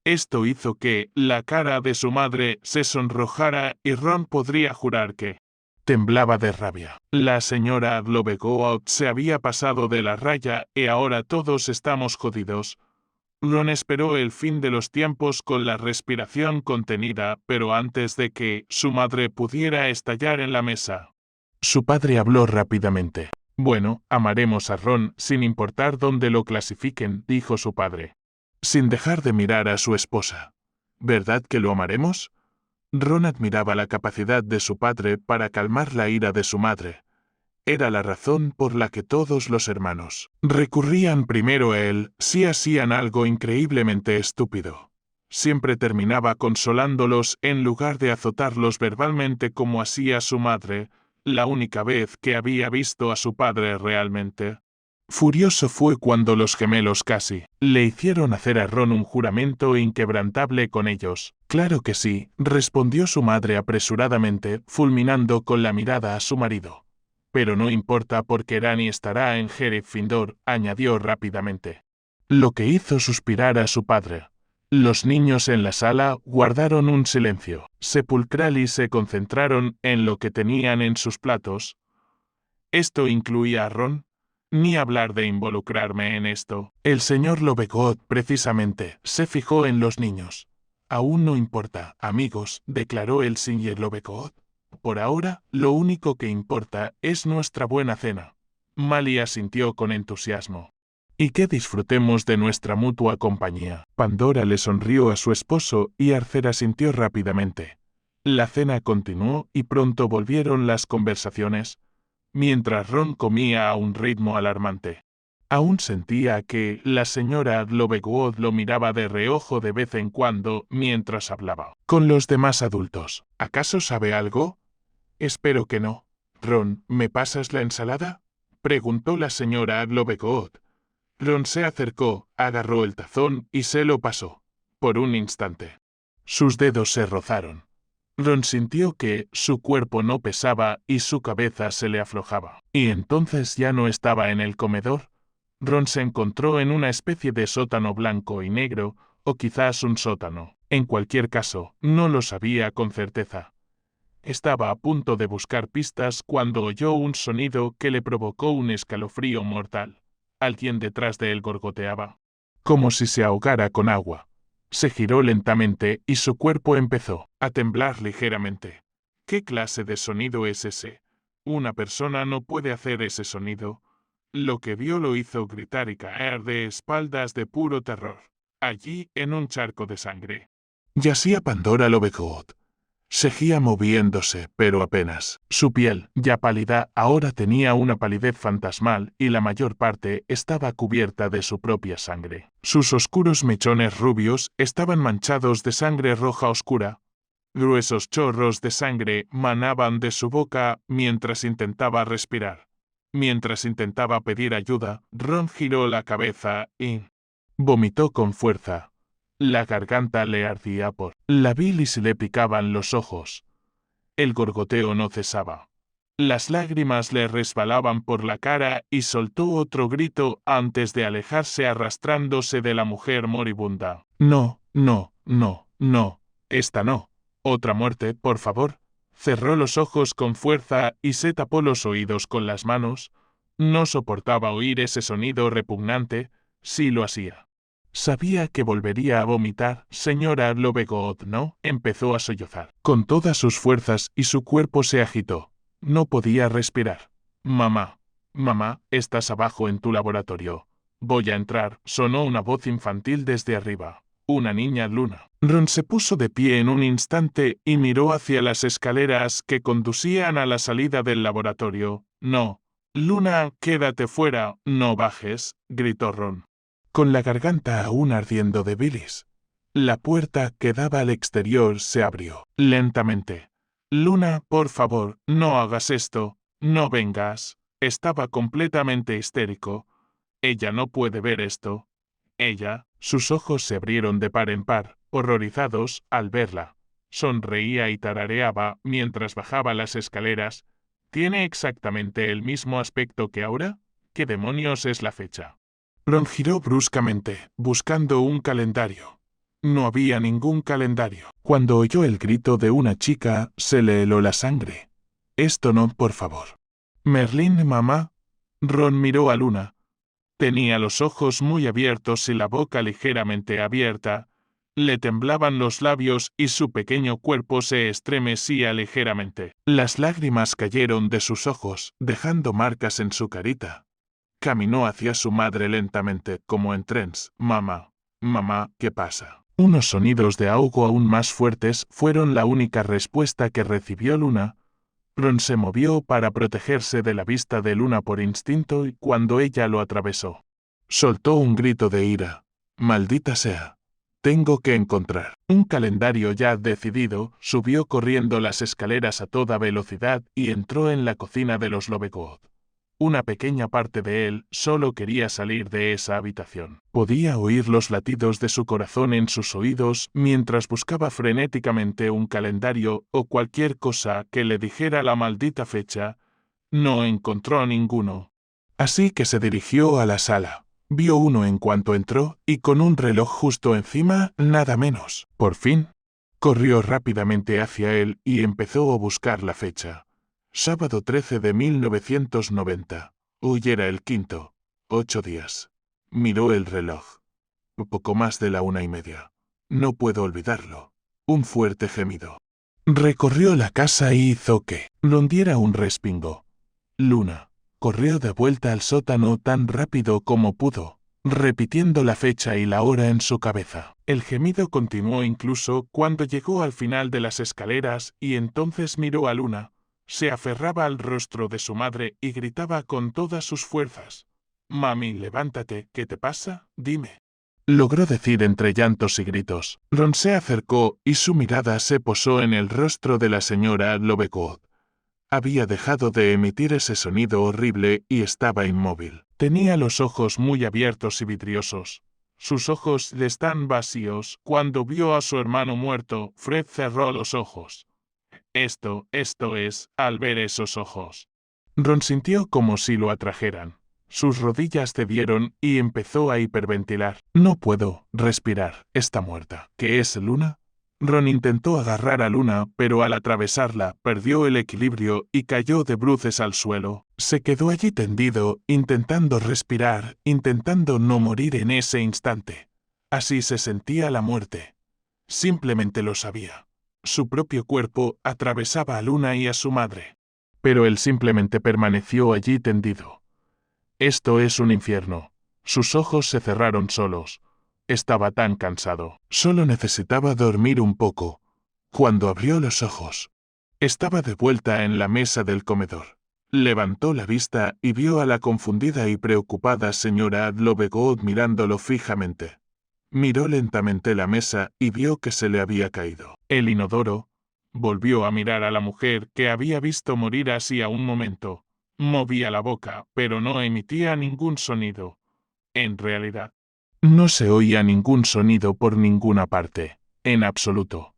Esto hizo que la cara de su madre se sonrojara y Ron podría jurar que temblaba de rabia. La señora Lovegood se había pasado de la raya y ahora todos estamos jodidos. Ron esperó el fin de los tiempos con la respiración contenida, pero antes de que su madre pudiera estallar en la mesa. Su padre habló rápidamente. Bueno, amaremos a Ron sin importar dónde lo clasifiquen, dijo su padre, sin dejar de mirar a su esposa. ¿Verdad que lo amaremos? Ron admiraba la capacidad de su padre para calmar la ira de su madre. Era la razón por la que todos los hermanos recurrían primero a él si hacían algo increíblemente estúpido. Siempre terminaba consolándolos en lugar de azotarlos verbalmente como hacía su madre, la única vez que había visto a su padre realmente. Furioso fue cuando los gemelos casi le hicieron hacer a Ron un juramento inquebrantable con ellos. Claro que sí, respondió su madre apresuradamente, fulminando con la mirada a su marido. Pero no importa porque Rani estará en Gryffindor, añadió rápidamente. Lo que hizo suspirar a su padre. Los niños en la sala guardaron un silencio sepulcral y se concentraron en lo que tenían en sus platos. ¿Esto incluía a Ron? Ni hablar de involucrarme en esto. El señor Lovegood, precisamente, se fijó en los niños. Aún no importa, amigos, declaró el señor Lovegood. Por ahora, lo único que importa es nuestra buena cena. Mali asintió con entusiasmo. y que disfrutemos de nuestra mutua compañía. Pandora le sonrió a su esposo y Arthur asintió rápidamente. La cena continuó y pronto volvieron las conversaciones, mientras Ron comía a un ritmo alarmante. Aún sentía que la señora Lovegood lo miraba de reojo de vez en cuando mientras hablaba con los demás adultos. ¿Acaso sabe algo? Espero que no. Ron, ¿me pasas la ensalada? Preguntó la señora Lovegood. Ron se acercó, agarró el tazón y se lo pasó. Por un instante. Sus dedos se rozaron. Ron sintió que su cuerpo no pesaba y su cabeza se le aflojaba. Y entonces ya no estaba en el comedor. Ron se encontró en una especie de sótano blanco y negro, o quizás un sótano. En cualquier caso, no lo sabía con certeza. Estaba a punto de buscar pistas cuando oyó un sonido que le provocó un escalofrío mortal. Alguien detrás de él gorgoteaba, como si se ahogara con agua. Se giró lentamente y su cuerpo empezó a temblar ligeramente. ¿Qué clase de sonido es ese? Una persona no puede hacer ese sonido. Lo que vio lo hizo gritar y caer de espaldas de puro terror, allí en un charco de sangre. Yacía Pandora Lovegood. Seguía moviéndose, pero apenas. Su piel, ya pálida, ahora tenía una palidez fantasmal y la mayor parte estaba cubierta de su propia sangre. Sus oscuros mechones rubios estaban manchados de sangre roja oscura. Gruesos chorros de sangre manaban de su boca mientras intentaba respirar. Mientras intentaba pedir ayuda, Ron giró la cabeza y vomitó con fuerza. La garganta le ardía por la bilis y le picaban los ojos. El gorgoteo no cesaba. Las lágrimas le resbalaban por la cara y soltó otro grito antes de alejarse arrastrándose de la mujer moribunda. No, no, no, no, esta no. Otra muerte, por favor. Cerró los ojos con fuerza y se tapó los oídos con las manos. No soportaba oír ese sonido repugnante, si lo hacía. Sabía que volvería a vomitar. Señora Lovegood, ¿no? Empezó a sollozar con todas sus fuerzas y su cuerpo se agitó. No podía respirar. Mamá, mamá, estás abajo en tu laboratorio. Voy a entrar, sonó una voz infantil desde arriba. Una niña Luna. Ron se puso de pie en un instante y miró hacia las escaleras que conducían a la salida del laboratorio. No. Luna, quédate fuera, no bajes, gritó Ron, con la garganta aún ardiendo de bilis. La puerta que daba al exterior se abrió lentamente. Luna, por favor, no hagas esto, no vengas. Estaba completamente histérico. Ella no puede ver esto. Sus ojos se abrieron de par en par, horrorizados al verla. Sonreía y tarareaba mientras bajaba las escaleras. ¿Tiene exactamente el mismo aspecto que ahora? ¿Qué demonios es la fecha? Ron giró bruscamente, buscando un calendario. No había ningún calendario. Cuando oyó el grito de una chica, se le heló la sangre. Esto no, por favor. Merlín, mamá. Ron miró a Luna. Tenía los ojos muy abiertos y la boca ligeramente abierta. Le temblaban los labios y su pequeño cuerpo se estremecía ligeramente. Las lágrimas cayeron de sus ojos, dejando marcas en su carita. Caminó hacia su madre lentamente, como en trance. Mamá, mamá, ¿qué pasa? Unos sonidos de ahogo aún más fuertes fueron la única respuesta que recibió Luna. Ron se movió para protegerse de la vista de Luna por instinto y cuando ella lo atravesó, soltó un grito de ira. Maldita sea. Tengo que encontrar un calendario ya decidido. Subió corriendo las escaleras a toda velocidad y entró en la cocina de los Lovegood. Una pequeña parte de él solo quería salir de esa habitación. Podía oír los latidos de su corazón en sus oídos mientras buscaba frenéticamente un calendario o cualquier cosa que le dijera la maldita fecha. No encontró ninguno. Así que se dirigió a la sala. Vio uno en cuanto entró y con un reloj justo encima, nada menos. Por fin, corrió rápidamente hacia él y empezó a buscar la fecha. Sábado 13 de 1990. Hoy era el quinto. 8 días. Miró el reloj. Poco más de la 1:30. No puedo olvidarlo. Un fuerte gemido. Recorrió la casa y hizo que Ron diera un respingo. Luna corrió de vuelta al sótano tan rápido como pudo. repitiendo la fecha y la hora en su cabeza. El gemido continuó incluso cuando llegó al final de las escaleras y entonces miró a Luna. Se aferraba al rostro de su madre y gritaba con todas sus fuerzas. «Mami, levántate, ¿qué te pasa? Dime». Logró decir entre llantos y gritos. Ron se acercó y su mirada se posó en el rostro de la señora Lovegood. Había dejado de emitir ese sonido horrible y estaba inmóvil. Tenía los ojos muy abiertos y vidriosos. Sus ojos están vacíos. Cuando vio a su hermano muerto, Fred cerró los ojos. Esto es, al ver esos ojos. Ron sintió como si lo atrajeran. Sus rodillas cedieron y empezó a hiperventilar. «No puedo respirar. Está muerta». ¿Qué es Luna? Ron intentó agarrar a Luna, pero al atravesarla, perdió el equilibrio y cayó de bruces al suelo. Se quedó allí tendido, intentando respirar, intentando no morir en ese instante. Así se sentía la muerte. Simplemente lo sabía. Su propio cuerpo atravesaba a Luna y a su madre. Pero él simplemente permaneció allí tendido. Esto es un infierno. Sus ojos se cerraron solos. Estaba tan cansado. Solo necesitaba dormir un poco. Cuando abrió los ojos, estaba de vuelta en la mesa del comedor. Levantó la vista y vio a la confundida y preocupada señora Lovegood mirándolo fijamente. Miró lentamente la mesa y vio que se le había caído el inodoro. Volvió a mirar a la mujer que había visto morir hacía un momento. Movía la boca, pero no emitía ningún sonido. En realidad, no se oía ningún sonido por ninguna parte, en absoluto.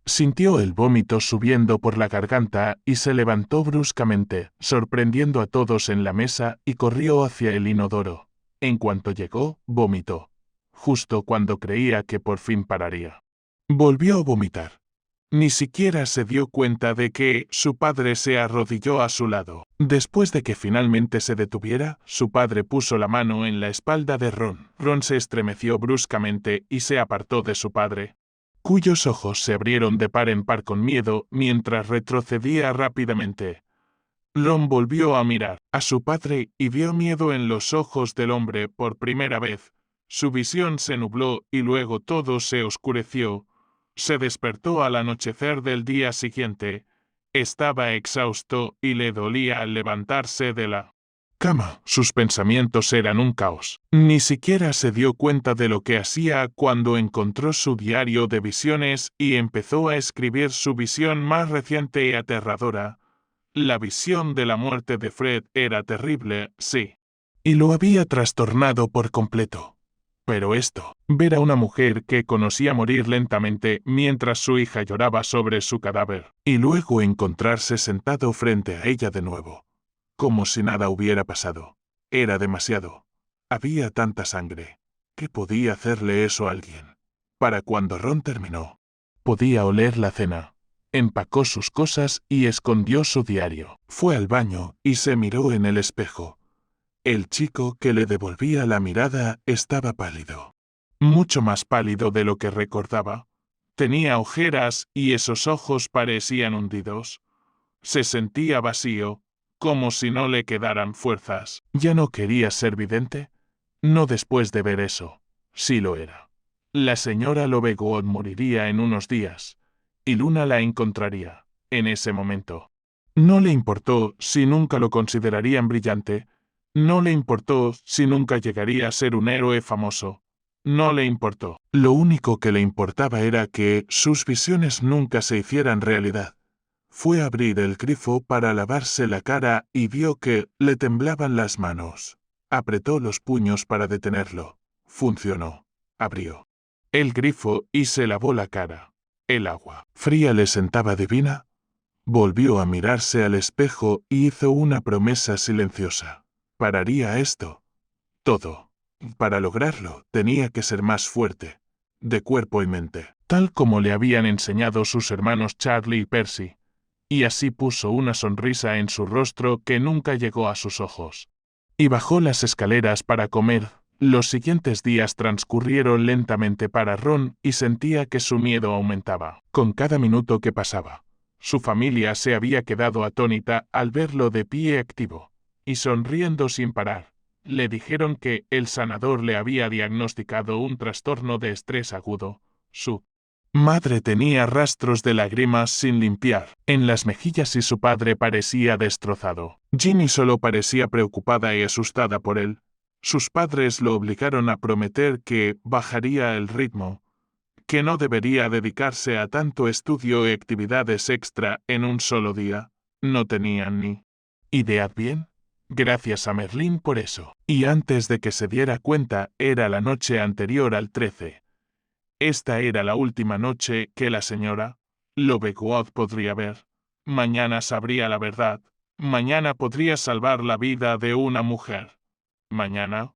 Sintió el vómito subiendo por la garganta y se levantó bruscamente, sorprendiendo a todos en la mesa y corrió hacia el inodoro. En cuanto llegó, vomitó. Justo cuando creía que por fin pararía. Volvió a vomitar. Ni siquiera se dio cuenta de que su padre se arrodilló a su lado. Después de que finalmente se detuviera, su padre puso la mano en la espalda de Ron. Ron se estremeció bruscamente y se apartó de su padre, cuyos ojos se abrieron de par en par con miedo mientras retrocedía rápidamente. Ron volvió a mirar a su padre y vio miedo en los ojos del hombre por primera vez. Su visión se nubló y luego todo se oscureció. Se despertó al anochecer del día siguiente. Estaba exhausto y le dolía al levantarse de la cama. Sus pensamientos eran un caos. Ni siquiera se dio cuenta de lo que hacía cuando encontró su diario de visiones y empezó a escribir su visión más reciente y aterradora. La visión de la muerte de Fred era terrible, sí. Y lo había trastornado por completo. Pero esto, ver a una mujer que conocía morir lentamente mientras su hija lloraba sobre su cadáver, y luego encontrarse sentado frente a ella de nuevo, como si nada hubiera pasado, era demasiado. Había tanta sangre. ¿Qué podía hacerle eso a alguien? Para cuando Ron terminó, podía oler la cena. Empacó sus cosas y escondió su diario. Fue al baño y se miró en el espejo. El chico que le devolvía la mirada estaba pálido. Mucho más pálido de lo que recordaba. Tenía ojeras y esos ojos parecían hundidos. Se sentía vacío, como si no le quedaran fuerzas. ¿Ya no quería ser vidente? No después de ver eso. Sí lo era. La señora Lovegood moriría en unos días, y Luna la encontraría, en ese momento. No le importó si nunca lo considerarían brillante. No le importó si nunca llegaría a ser un héroe famoso. No le importó. Lo único que le importaba era que sus visiones nunca se hicieran realidad. Fue a abrir el grifo para lavarse la cara y vio que le temblaban las manos. Apretó los puños para detenerlo. Funcionó. Abrió el grifo y se lavó la cara. El agua fría le sentaba divina. Volvió a mirarse al espejo y hizo una promesa silenciosa. Pararía esto. Todo. Para lograrlo, tenía que ser más fuerte, de cuerpo y mente, tal como le habían enseñado sus hermanos Charlie y Percy. Y así puso una sonrisa en su rostro que nunca llegó a sus ojos. Y bajó las escaleras para comer. Los siguientes días transcurrieron lentamente para Ron y sentía que su miedo aumentaba con cada minuto que pasaba. Su familia se había quedado atónita al verlo de pie activo. y sonriendo sin parar, le dijeron que el sanador le había diagnosticado un trastorno de estrés agudo. Su madre tenía rastros de lágrimas sin limpiar en las mejillas y su padre parecía destrozado. Ginny solo parecía preocupada y asustada por él. Sus padres lo obligaron a prometer que bajaría el ritmo, que no debería dedicarse a tanto estudio y actividades extra en un solo día. No tenían ni idea bien. Gracias a Merlín por eso. Y antes de que se diera cuenta, era la noche anterior al 13. Esta era la última noche que la señora Lovegood podría ver. Mañana sabría la verdad. Mañana podría salvar la vida de una mujer. Mañana